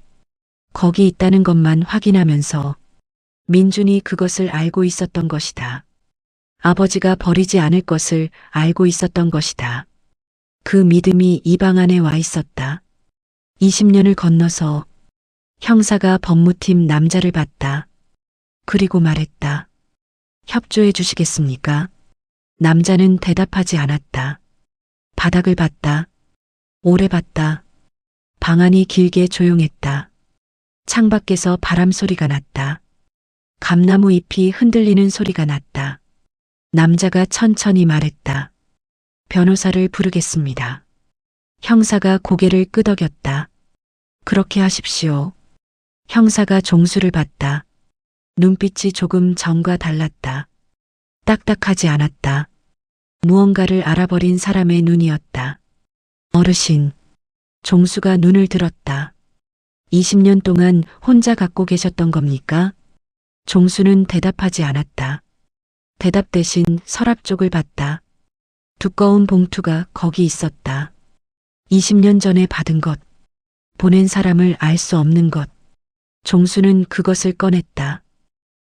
거기 있다는 것만 확인하면서 민준이 그것을 알고 있었던 것이다. 아버지가 버리지 않을 것을 알고 있었던 것이다. 그 믿음이 이 방 안에 와 있었다. 20년을 건너서 형사가 법무팀 남자를 봤다. 그리고 말했다. 협조해 주시겠습니까? 남자는 대답하지 않았다. 바닥을 봤다. 오래 봤다. 방 안이 길게 조용했다. 창밖에서 바람 소리가 났다. 감나무 잎이 흔들리는 소리가 났다. 남자가 천천히 말했다. 변호사를 부르겠습니다. 형사가 고개를 끄덕였다. 그렇게 하십시오. 형사가 종수를 봤다. 눈빛이 조금 전과 달랐다. 딱딱하지 않았다. 무언가를 알아버린 사람의 눈이었다. 어르신. 종수가 눈을 들었다. 20년 동안 혼자 갖고 계셨던 겁니까? 종수는 대답하지 않았다. 대답 대신 서랍 쪽을 봤다. 두꺼운 봉투가 거기 있었다. 20년 전에 받은 것, 보낸 사람을 알 수 없는 것. 종수는 그것을 꺼냈다.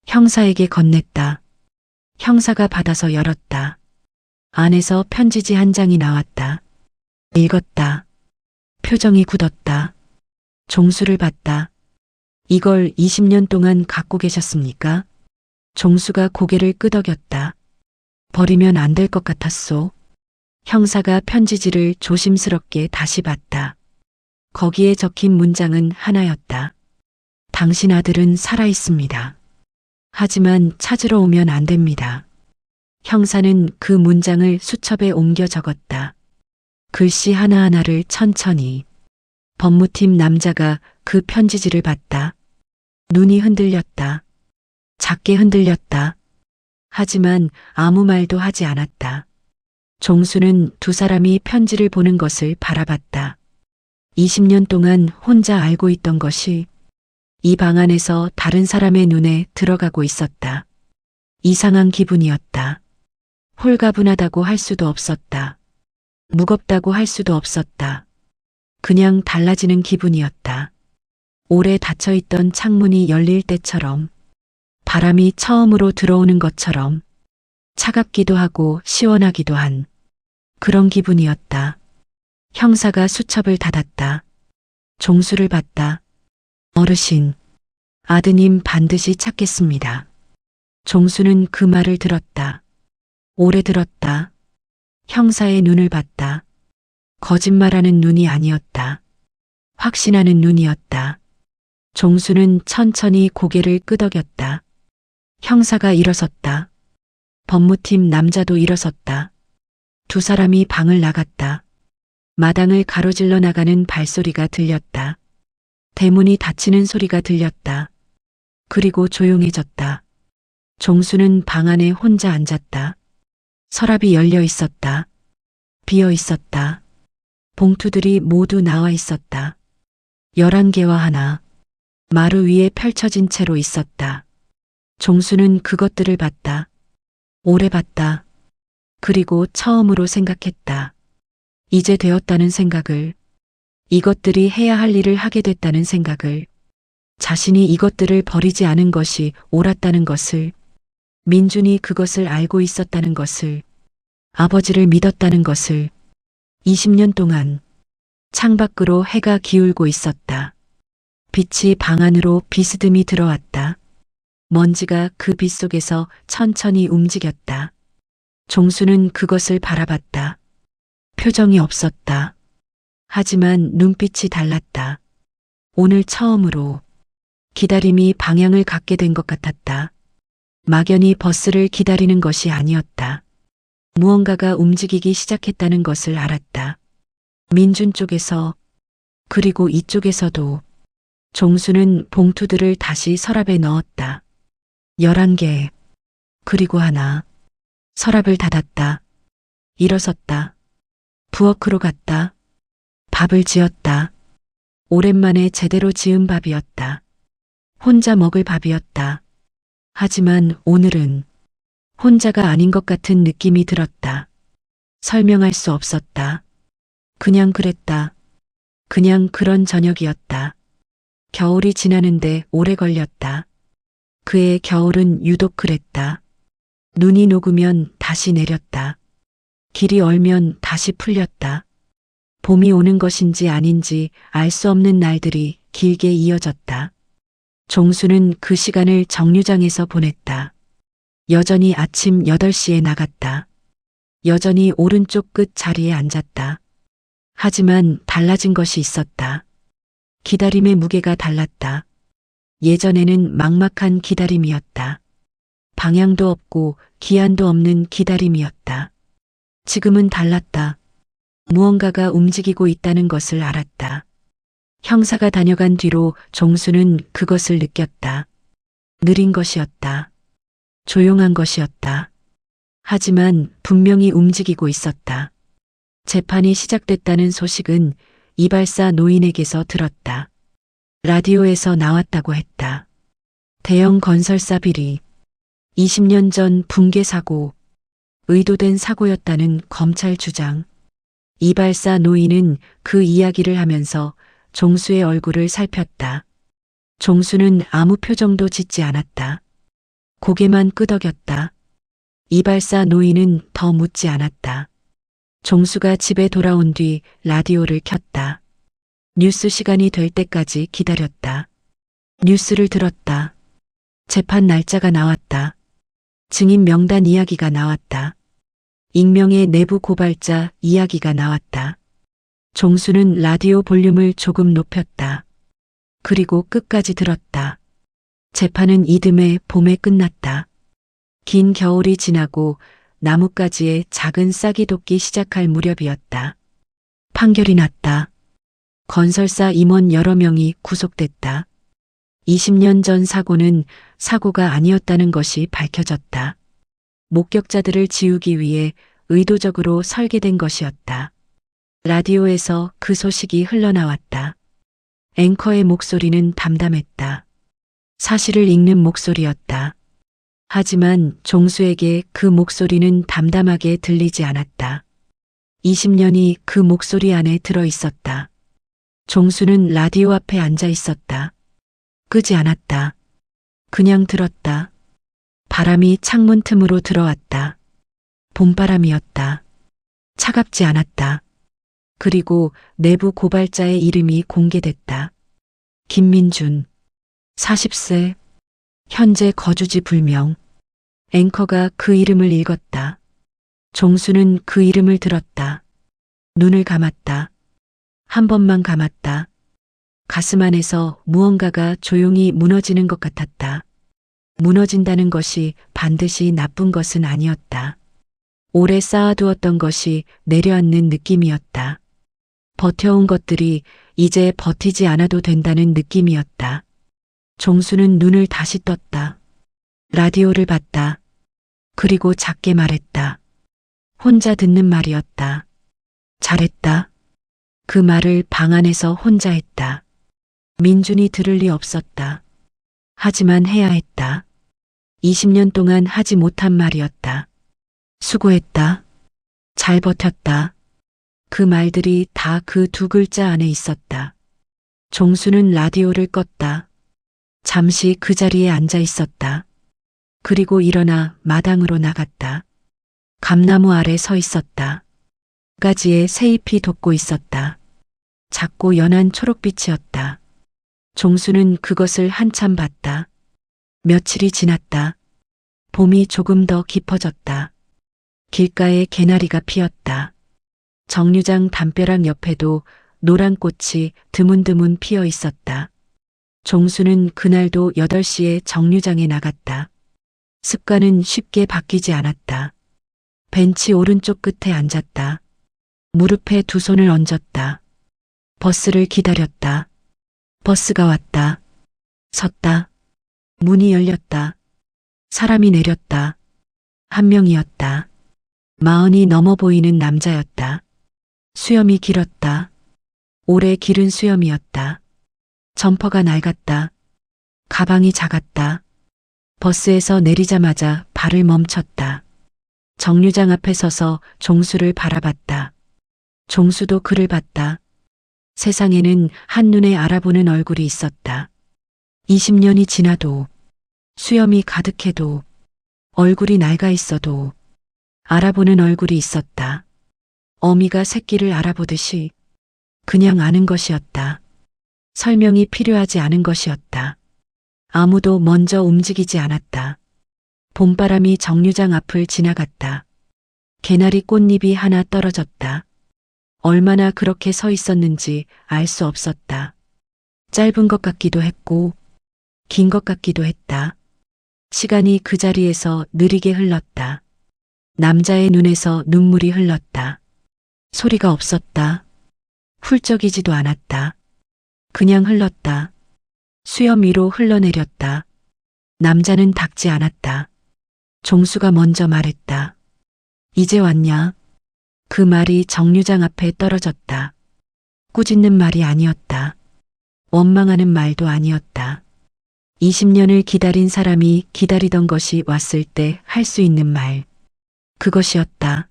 형사에게 건넸다. 형사가 받아서 열었다. 안에서 편지지 한 장이 나왔다. 읽었다. 표정이 굳었다. 종수를 봤다. 이걸 20년 동안 갖고 계셨습니까? 종수가 고개를 끄덕였다. 버리면 안 될 것 같았소. 형사가 편지지를 조심스럽게 다시 봤다. 거기에 적힌 문장은 하나였다. 당신 아들은 살아 있습니다. 하지만 찾으러 오면 안 됩니다. 형사는 그 문장을 수첩에 옮겨 적었다. 글씨 하나하나를 천천히. 법무팀 남자가 그 편지지를 봤다. 눈이 흔들렸다. 작게 흔들렸다. 하지만 아무 말도 하지 않았다. 종수는 두 사람이 편지를 보는 것을 바라봤다. 20년 동안 혼자 알고 있던 것이 이 방 안에서 다른 사람의 눈에 들어가고 있었다. 이상한 기분이었다. 홀가분하다고 할 수도 없었다. 무겁다고 할 수도 없었다. 그냥 달라지는 기분이었다. 오래 닫혀있던 창문이 열릴 때처럼, 바람이 처음으로 들어오는 것처럼, 차갑기도 하고 시원하기도 한 그런 기분이었다. 형사가 수첩을 닫았다. 종수를 봤다. 어르신, 아드님 반드시 찾겠습니다. 종수는 그 말을 들었다. 오래 들었다. 형사의 눈을 봤다. 거짓말하는 눈이 아니었다. 확신하는 눈이었다. 종수는 천천히 고개를 끄덕였다. 형사가 일어섰다. 법무팀 남자도 일어섰다. 두 사람이 방을 나갔다. 마당을 가로질러 나가는 발소리가 들렸다. 대문이 닫히는 소리가 들렸다. 그리고 조용해졌다. 종수는 방 안에 혼자 앉았다. 서랍이 열려 있었다. 비어 있었다. 봉투들이 모두 나와 있었다. 11개와 하나. 마루 위에 펼쳐진 채로 있었다. 종수는 그것들을 봤다. 오래 봤다. 그리고 처음으로 생각했다. 이제 되었다는 생각을, 이것들이 해야 할 일을 하게 됐다는 생각을, 자신이 이것들을 버리지 않은 것이 옳았다는 것을, 민준이 그것을 알고 있었다는 것을, 아버지를 믿었다는 것을. 20년 동안 창밖으로 해가 기울고 있었다. 빛이 방 안으로 비스듬히 들어왔다. 먼지가 그 빛 속에서 천천히 움직였다. 종수는 그것을 바라봤다. 표정이 없었다. 하지만 눈빛이 달랐다. 오늘 처음으로 기다림이 방향을 갖게 된 것 같았다. 막연히 버스를 기다리는 것이 아니었다. 무언가가 움직이기 시작했다는 것을 알았다. 민준 쪽에서, 그리고 이쪽에서도. 종수는 봉투들을 다시 서랍에 넣었다. 11개, 그리고 하나. 서랍을 닫았다. 일어섰다. 부엌으로 갔다. 밥을 지었다. 오랜만에 제대로 지은 밥이었다. 혼자 먹을 밥이었다. 하지만 오늘은 혼자가 아닌 것 같은 느낌이 들었다. 설명할 수 없었다. 그냥 그랬다. 그냥 그런 저녁이었다. 겨울이 지나는데 오래 걸렸다. 그의 겨울은 유독 그랬다. 눈이 녹으면 다시 내렸다. 길이 얼면 다시 풀렸다. 봄이 오는 것인지 아닌지 알 수 없는 날들이 길게 이어졌다. 종수는 그 시간을 정류장에서 보냈다. 여전히 아침 8시에 나갔다. 여전히 오른쪽 끝 자리에 앉았다. 하지만 달라진 것이 있었다. 기다림의 무게가 달랐다. 예전에는 막막한 기다림이었다. 방향도 없고 기한도 없는 기다림이었다. 지금은 달랐다. 무언가가 움직이고 있다는 것을 알았다. 형사가 다녀간 뒤로 종수는 그것을 느꼈다. 느린 것이었다. 조용한 것이었다. 하지만 분명히 움직이고 있었다. 재판이 시작됐다는 소식은 이발사 노인에게서 들었다. 라디오에서 나왔다고 했다. 대형 건설사 비리, 20년 전 붕괴 사고, 의도된 사고였다는 검찰 주장. 이발사 노인은 그 이야기를 하면서 종수의 얼굴을 살폈다. 종수는 아무 표정도 짓지 않았다. 고개만 끄덕였다. 이발사 노인은 더 묻지 않았다. 종수가 집에 돌아온 뒤 라디오를 켰다. 뉴스 시간이 될 때까지 기다렸다. 뉴스를 들었다. 재판 날짜가 나왔다. 증인 명단 이야기가 나왔다. 익명의 내부 고발자 이야기가 나왔다. 종수는 라디오 볼륨을 조금 높였다. 그리고 끝까지 들었다. 재판은 이듬해 봄에 끝났다. 긴 겨울이 지나고 나뭇가지에 작은 싹이 돋기 시작할 무렵이었다. 판결이 났다. 건설사 임원 여러 명이 구속됐다. 20년 전 사고는 사고가 아니었다는 것이 밝혀졌다. 목격자들을 지우기 위해 의도적으로 설계된 것이었다. 라디오에서 그 소식이 흘러나왔다. 앵커의 목소리는 담담했다. 사실을 읽는 목소리였다. 하지만 종수에게 그 목소리는 담담하게 들리지 않았다. 20년이 그 목소리 안에 들어 있었다. 종수는 라디오 앞에 앉아 있었다. 끄지 않았다. 그냥 들었다. 바람이 창문 틈으로 들어왔다. 봄바람이었다. 차갑지 않았다. 그리고 내부 고발자의 이름이 공개됐다. 김민준. 40세. 현재 거주지 불명. 앵커가 그 이름을 읽었다. 종수는 그 이름을 들었다. 눈을 감았다. 한 번만 감았다. 가슴 안에서 무언가가 조용히 무너지는 것 같았다. 무너진다는 것이 반드시 나쁜 것은 아니었다. 오래 쌓아두었던 것이 내려앉는 느낌이었다. 버텨온 것들이 이제 버티지 않아도 된다는 느낌이었다. 종수는 눈을 다시 떴다. 라디오를 봤다. 그리고 작게 말했다. 혼자 듣는 말이었다. 잘했다. 그 말을 방 안에서 혼자 했다. 민준이 들을 리 없었다. 하지만 해야 했다. 20년 동안 하지 못한 말이었다. 수고했다. 잘 버텼다. 그 말들이 다 그 두 글자 안에 있었다. 종수는 라디오를 껐다. 잠시 그 자리에 앉아 있었다. 그리고 일어나 마당으로 나갔다. 감나무 아래 서 있었다. 가지에 새잎이 돋고 있었다. 작고 연한 초록빛이었다. 종수는 그것을 한참 봤다. 며칠이 지났다. 봄이 조금 더 깊어졌다. 길가에 개나리가 피었다. 정류장 담벼락 옆에도 노란 꽃이 드문드문 피어 있었다. 종수는 그날도 8시에 정류장에 나갔다. 습관은 쉽게 바뀌지 않았다. 벤치 오른쪽 끝에 앉았다. 무릎에 두 손을 얹었다. 버스를 기다렸다. 버스가 왔다. 섰다. 문이 열렸다. 사람이 내렸다. 한 명이었다. 40이 넘어 보이는 남자였다. 수염이 길었다. 오래 기른 수염이었다. 점퍼가 낡았다. 가방이 작았다. 버스에서 내리자마자 발을 멈췄다. 정류장 앞에 서서 종수를 바라봤다. 종수도 그를 봤다. 세상에는 한눈에 알아보는 얼굴이 있었다. 20년이 지나도, 수염이 가득해도, 얼굴이 낡아 있어도 알아보는 얼굴이 있었다. 어미가 새끼를 알아보듯이 그냥 아는 것이었다. 설명이 필요하지 않은 것이었다. 아무도 먼저 움직이지 않았다. 봄바람이 정류장 앞을 지나갔다. 개나리 꽃잎이 하나 떨어졌다. 얼마나 그렇게 서 있었는지 알 수 없었다. 짧은 것 같기도 했고 긴 것 같기도 했다. 시간이 그 자리에서 느리게 흘렀다. 남자의 눈에서 눈물이 흘렀다. 소리가 없었다. 훌쩍이지도 않았다. 그냥 흘렀다. 수염 위로 흘러내렸다. 남자는 닦지 않았다. 종수가 먼저 말했다. 이제 왔냐? 그 말이 정류장 앞에 떨어졌다. 꾸짖는 말이 아니었다. 원망하는 말도 아니었다. 20년을 기다린 사람이 기다리던 것이 왔을 때 할 수 있는 말. 그것이었다.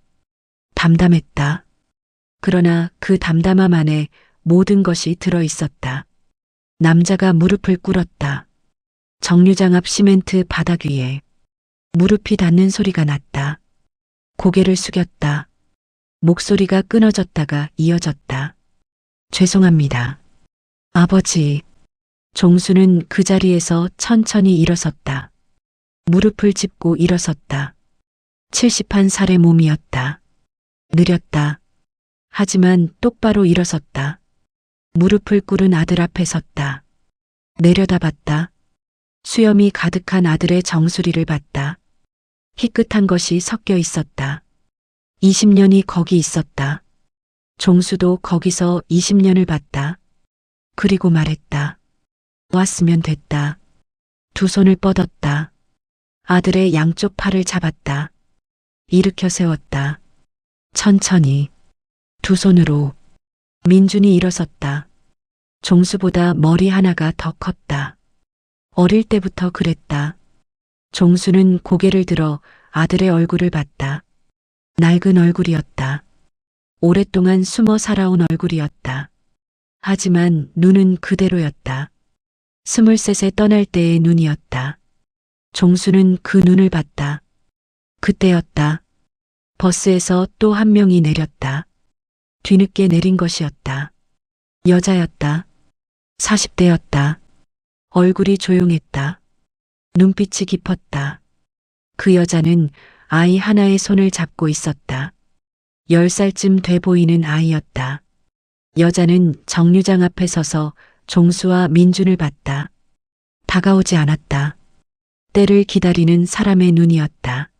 담담했다. 그러나 그 담담함 안에 모든 것이 들어 있었다. 남자가 무릎을 꿇었다. 정류장 앞 시멘트 바닥 위에 무릎이 닿는 소리가 났다. 고개를 숙였다. 목소리가 끊어졌다가 이어졌다. 죄송합니다. 아버지. 종수는 그 자리에서 천천히 일어섰다. 무릎을 짚고 일어섰다. 71살의 몸이었다. 느렸다. 하지만 똑바로 일어섰다. 무릎을 꿇은 아들 앞에 섰다. 내려다봤다. 수염이 가득한 아들의 정수리를 봤다. 희끗한 것이 섞여 있었다. 20년이 거기 있었다. 종수도 거기서 20년을 봤다. 그리고 말했다. 왔으면 됐다. 두 손을 뻗었다. 아들의 양쪽 팔을 잡았다. 일으켜 세웠다. 천천히. 두 손으로. 민준이 일어섰다. 종수보다 머리 하나가 더 컸다. 어릴 때부터 그랬다. 종수는 고개를 들어 아들의 얼굴을 봤다. 낡은 얼굴이었다. 오랫동안 숨어 살아온 얼굴이었다. 하지만 눈은 그대로였다. 23세 떠날 때의 눈이었다. 종수는 그 눈을 봤다. 그때였다. 버스에서 또 한 명이 내렸다. 뒤늦게 내린 것이었다. 여자였다. 40대였다. 얼굴이 조용했다. 눈빛이 깊었다. 그 여자는 아이 하나의 손을 잡고 있었다. 10살쯤 돼 보이는 아이였다. 여자는 정류장 앞에 서서 종수와 민준을 봤다. 다가오지 않았다. 때를 기다리는 사람의 눈이었다.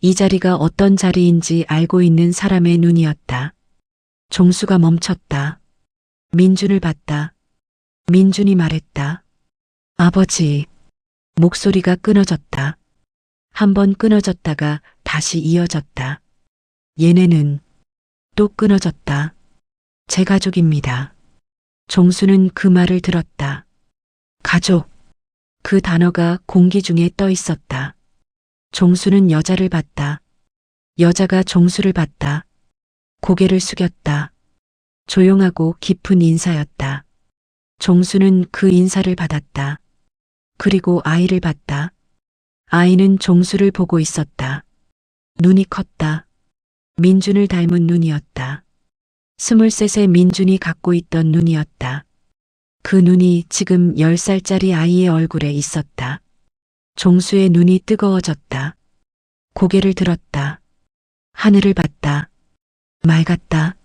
이 자리가 어떤 자리인지 알고 있는 사람의 눈이었다. 종수가 멈췄다. 민준을 봤다. 민준이 말했다. 아버지. 목소리가 끊어졌다. 한 번 끊어졌다가 다시 이어졌다. 얘네는 또 끊어졌다. 제 가족입니다. 종수는 그 말을 들었다. 가족. 그 단어가 공기 중에 떠 있었다. 종수는 여자를 봤다. 여자가 종수를 봤다. 고개를 숙였다. 조용하고 깊은 인사였다. 종수는 그 인사를 받았다. 그리고 아이를 봤다. 아이는 종수를 보고 있었다. 눈이 컸다. 민준을 닮은 눈이었다. 23세 민준이 갖고 있던 눈이었다. 그 눈이 지금 10살짜리 아이의 얼굴에 있었다. 종수의 눈이 뜨거워졌다. 고개를 들었다. 하늘을 봤다. 맑았다.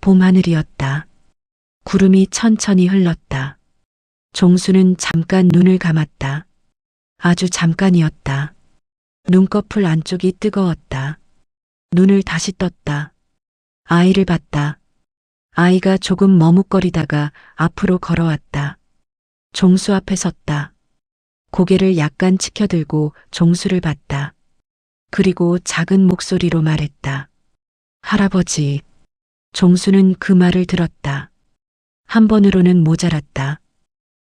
봄하늘이었다. 구름이 천천히 흘렀다. 종수는 잠깐 눈을 감았다. 아주 잠깐이었다. 눈꺼풀 안쪽이 뜨거웠다. 눈을 다시 떴다. 아이를 봤다. 아이가 조금 머뭇거리다가 앞으로 걸어왔다. 종수 앞에 섰다. 고개를 약간 치켜들고 종수를 봤다. 그리고 작은 목소리로 말했다. 할아버지. 종수는 그 말을 들었다. 한 번으로는 모자랐다.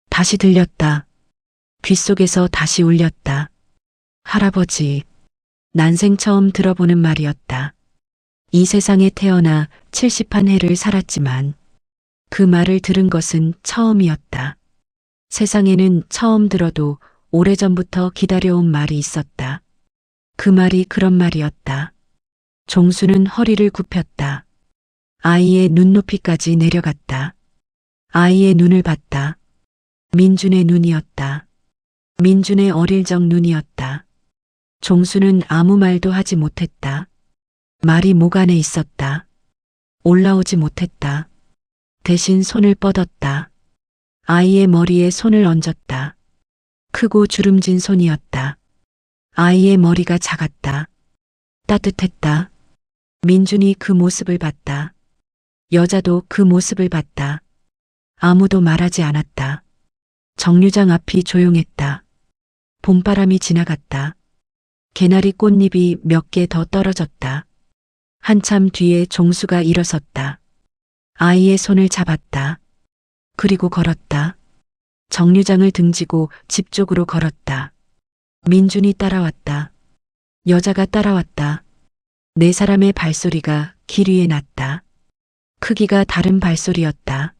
다시 들렸다. 귓속에서 다시 울렸다. 할아버지. 난생 처음 들어보는 말이었다. 이 세상에 태어나 71해를 살았지만 그 말을 들은 것은 처음이었다. 세상에는 처음 들어도 오래전부터 기다려온 말이 있었다. 그 말이 그런 말이었다. 종수는 허리를 굽혔다. 아이의 눈높이까지 내려갔다. 아이의 눈을 봤다. 민준의 눈이었다. 민준의 어릴 적 눈이었다. 종수는 아무 말도 하지 못했다. 말이 목 안에 있었다. 올라오지 못했다. 대신 손을 뻗었다. 아이의 머리에 손을 얹었다. 크고 주름진 손이었다. 아이의 머리가 작았다. 따뜻했다. 민준이 그 모습을 봤다. 여자도 그 모습을 봤다. 아무도 말하지 않았다. 정류장 앞이 조용했다. 봄바람이 지나갔다. 개나리 꽃잎이 몇 개 더 떨어졌다. 한참 뒤에 종수가 일어섰다. 아이의 손을 잡았다. 그리고 걸었다. 정류장을 등지고 집 쪽으로 걸었다. 민준이 따라왔다. 여자가 따라왔다. 네 사람의 발소리가 길 위에 났다. 크기가 다른 발소리였다.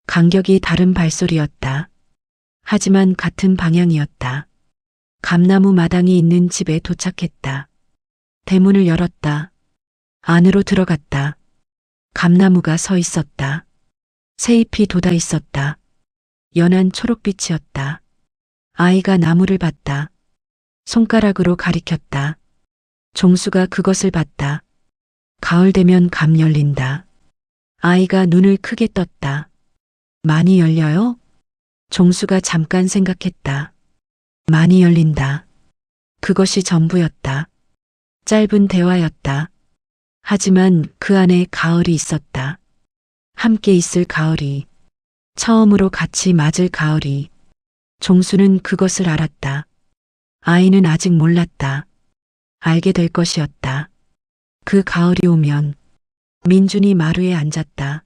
간격이 다른 발소리였다. 하지만 같은 방향이었다. 감나무 마당이 있는 집에 도착했다. 대문을 열었다. 안으로 들어갔다. 감나무가 서 있었다. 새잎이 돋아 있었다. 연한 초록빛이었다. 아이가 나무를 봤다. 손가락으로 가리켰다. 종수가 그것을 봤다. 가을 되면 감 열린다. 아이가 눈을 크게 떴다. 많이 열려요? 종수가 잠깐 생각했다. 많이 열린다. 그것이 전부였다. 짧은 대화였다. 하지만 그 안에 가을이 있었다. 함께 있을 가을이. 처음으로 같이 맞을 가을이. 종수는 그것을 알았다. 아이는 아직 몰랐다. 알게 될 것이었다. 그 가을이 오면 민준이 마루에 앉았다.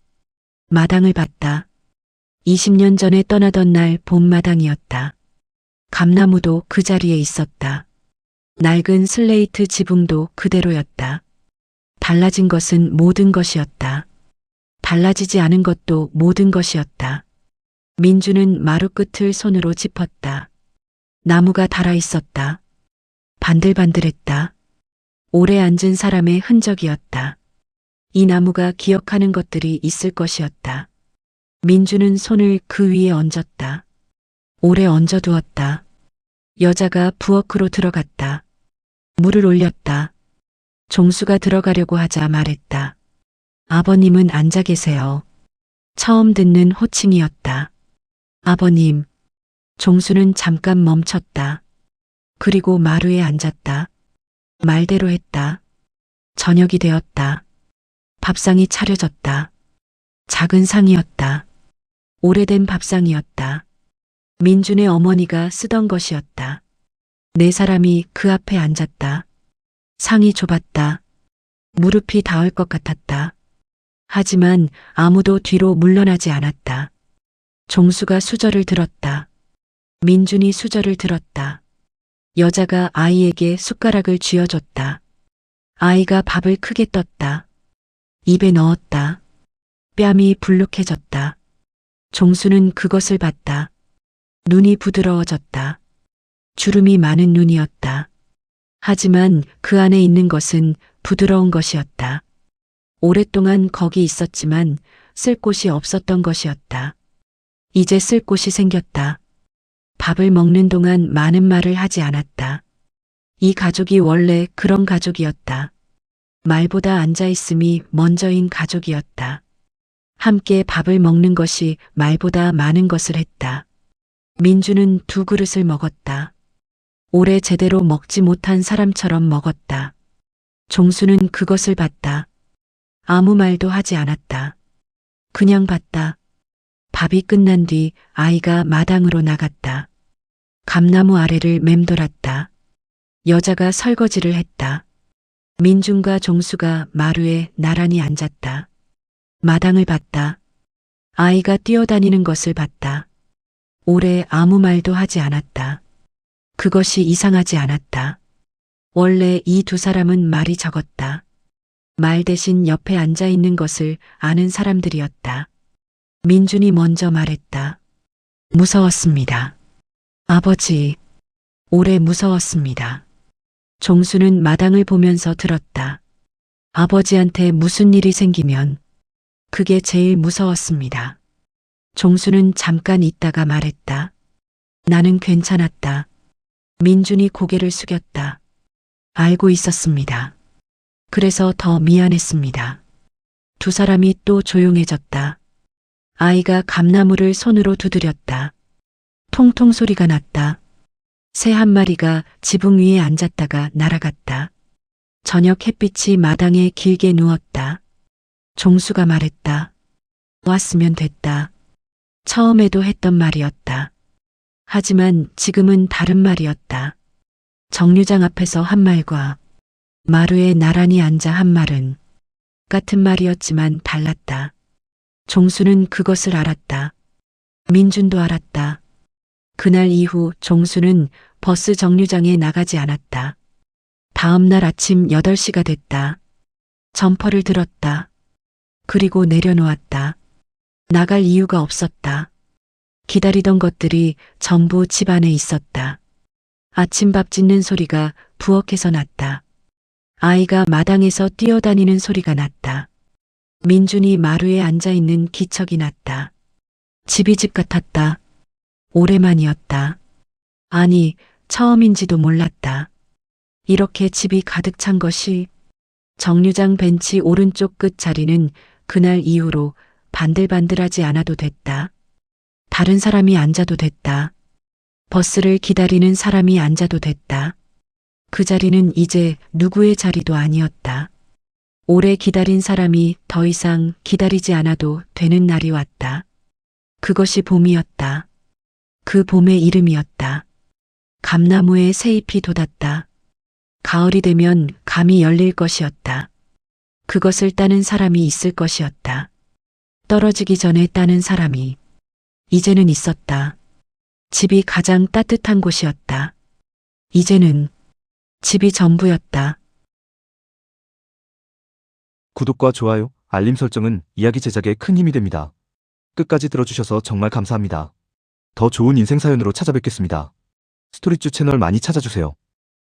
마당을 봤다. 20년 전에 떠나던 날 봄마당이었다. 감나무도 그 자리에 있었다. 낡은 슬레이트 지붕도 그대로였다. 달라진 것은 모든 것이었다. 달라지지 않은 것도 모든 것이었다. 민주는 마루 끝을 손으로 짚었다. 나무가 달아 있었다. 반들반들했다. 오래 앉은 사람의 흔적이었다. 이 나무가 기억하는 것들이 있을 것이었다. 민주는 손을 그 위에 얹었다. 오래 얹어두었다. 여자가 부엌으로 들어갔다. 물을 올렸다. 종수가 들어가려고 하자 말했다. 아버님은 앉아 계세요. 처음 듣는 호칭이었다. 아버님. 종수는 잠깐 멈췄다. 그리고 마루에 앉았다. 말대로 했다. 저녁이 되었다. 밥상이 차려졌다. 작은 상이었다. 오래된 밥상이었다. 민준의 어머니가 쓰던 것이었다. 네 사람이 그 앞에 앉았다. 상이 좁았다. 무릎이 닿을 것 같았다. 하지만 아무도 뒤로 물러나지 않았다. 종수가 수저를 들었다. 민준이 수저를 들었다. 여자가 아이에게 숟가락을 쥐어줬다. 아이가 밥을 크게 떴다. 입에 넣었다. 뺨이 불룩해졌다. 종수는 그것을 봤다. 눈이 부드러워졌다. 주름이 많은 눈이었다. 하지만 그 안에 있는 것은 부드러운 것이었다. 오랫동안 거기 있었지만 쓸 곳이 없었던 것이었다. 이제 쓸 곳이 생겼다. 밥을 먹는 동안 많은 말을 하지 않았다. 이 가족이 원래 그런 가족이었다. 말보다 앉아있음이 먼저인 가족이었다. 함께 밥을 먹는 것이 말보다 많은 것을 했다. 민주는 2그릇을 먹었다. 오래 제대로 먹지 못한 사람처럼 먹었다. 종수는 그것을 봤다. 아무 말도 하지 않았다. 그냥 봤다. 밥이 끝난 뒤 아이가 마당으로 나갔다. 감나무 아래를 맴돌았다. 여자가 설거지를 했다. 민준과 종수가 마루에 나란히 앉았다. 마당을 봤다. 아이가 뛰어다니는 것을 봤다. 오래 아무 말도 하지 않았다. 그것이 이상하지 않았다. 원래 이 2사람은 말이 적었다. 말 대신 옆에 앉아 있는 것을 아는 사람들이었다. 민준이 먼저 말했다. 무서웠습니다. 아버지, 오래 무서웠습니다. 종수는 마당을 보면서 들었다. 아버지한테 무슨 일이 생기면 그게 제일 무서웠습니다. 종수는 잠깐 있다가 말했다. 나는 괜찮았다. 민준이 고개를 숙였다. 알고 있었습니다. 그래서 더 미안했습니다. 2사람이 또 조용해졌다. 아이가 감나무를 손으로 두드렸다. 통통 소리가 났다. 새 한 마리가 지붕 위에 앉았다가 날아갔다. 저녁 햇빛이 마당에 길게 누웠다. 종수가 말했다. 왔으면 됐다. 처음에도 했던 말이었다. 하지만 지금은 다른 말이었다. 정류장 앞에서 한 말과 마루에 나란히 앉아 한 말은 같은 말이었지만 달랐다. 종수는 그것을 알았다. 민준도 알았다. 그날 이후 종수는 버스 정류장에 나가지 않았다. 다음 날 아침 8시가 됐다. 점퍼를 들었다. 그리고 내려놓았다. 나갈 이유가 없었다. 기다리던 것들이 전부 집 안에 있었다. 아침밥 짓는 소리가 부엌에서 났다. 아이가 마당에서 뛰어다니는 소리가 났다. 민준이 마루에 앉아있는 기척이 났다. 집이 집 같았다. 오랜만이었다. 아니, 처음인지도 몰랐다. 이렇게 집이 가득 찬 것이. 정류장 벤치 오른쪽 끝 자리는 그날 이후로 반들반들하지 않아도 됐다. 다른 사람이 앉아도 됐다. 버스를 기다리는 사람이 앉아도 됐다. 그 자리는 이제 누구의 자리도 아니었다. 오래 기다린 사람이 더 이상 기다리지 않아도 되는 날이 왔다. 그것이 봄이었다. 그 봄의 이름이었다. 감나무에 새잎이 돋았다. 가을이 되면 감이 열릴 것이었다. 그것을 따는 사람이 있을 것이었다. 떨어지기 전에 따는 사람이 이제는 있었다. 집이 가장 따뜻한 곳이었다. 이제는 집이 전부였다. 구독과 좋아요, 알림 설정은 이야기 제작에 큰 힘이 됩니다. 끝까지 들어주셔서 정말 감사합니다. 더 좋은 인생 사연으로 찾아뵙겠습니다. 스토리쭈 채널 많이 찾아주세요.